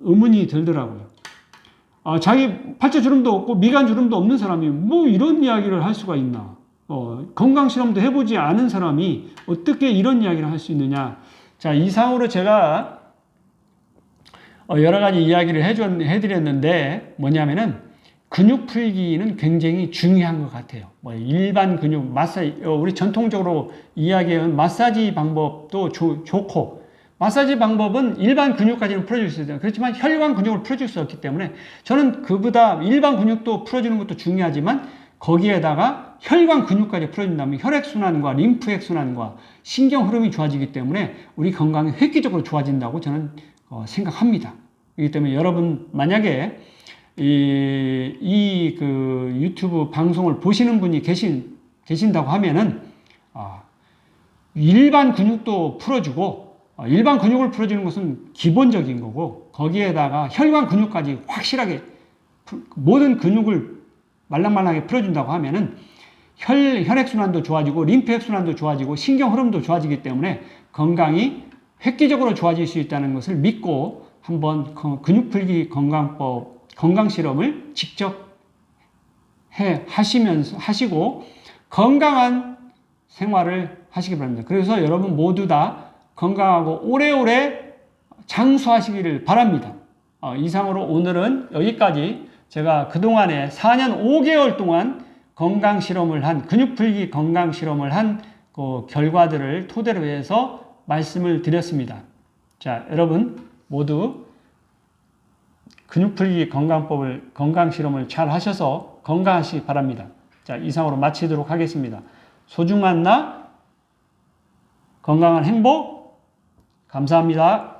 의문이 들더라고요. 자기 팔자 주름도 없고 미간 주름도 없는 사람이 이런 이야기를 할 수가 있나? 건강 실험도 해보지 않은 사람이 어떻게 이런 이야기를 할 수 있느냐? 자, 이상으로 제가 여러 가지 이야기를 해드렸는데 뭐냐면은 근육 풀기는 굉장히 중요한 것 같아요. 일반 근육 우리 전통적으로 이야기한 마사지 방법도 좋고, 마사지 방법은 일반 근육까지는 풀어줄 수 있어요. 그렇지만 혈관 근육을 풀어줄 수 없기 때문에 저는 그보다 일반 근육도 풀어주는 것도 중요하지만 거기에다가 혈관 근육까지 풀어준다면 혈액순환과 림프액순환과 신경 흐름이 좋아지기 때문에 우리 건강이 획기적으로 좋아진다고 저는 생각합니다. 그렇기 때문에 여러분 만약에 유튜브 방송을 보시는 분이 계신다고 하면은, 일반 근육도 풀어주고, 일반 근육을 풀어주는 것은 기본적인 거고, 거기에다가 혈관 근육까지 확실하게, 모든 근육을 말랑말랑하게 풀어준다고 하면은, 혈액순환도 좋아지고, 림프액순환도 좋아지고, 신경 흐름도 좋아지기 때문에 건강이 획기적으로 좋아질 수 있다는 것을 믿고, 한번 근육풀기 건강 실험을 직접 하시고 건강한 생활을 하시기 바랍니다. 그래서 여러분 모두 다 건강하고 오래오래 장수하시기를 바랍니다. 이상으로 오늘은 여기까지 제가 그동안에 4년 5개월 동안 건강 실험을 한 근육풀기 건강 실험을 한 결과들을 토대로 해서 말씀을 드렸습니다. 자, 여러분 모두 근육풀기 건강 실험을 잘 하셔서 건강하시기 바랍니다. 자, 이상으로 마치도록 하겠습니다. 소중한 나, 건강한 행복, 감사합니다.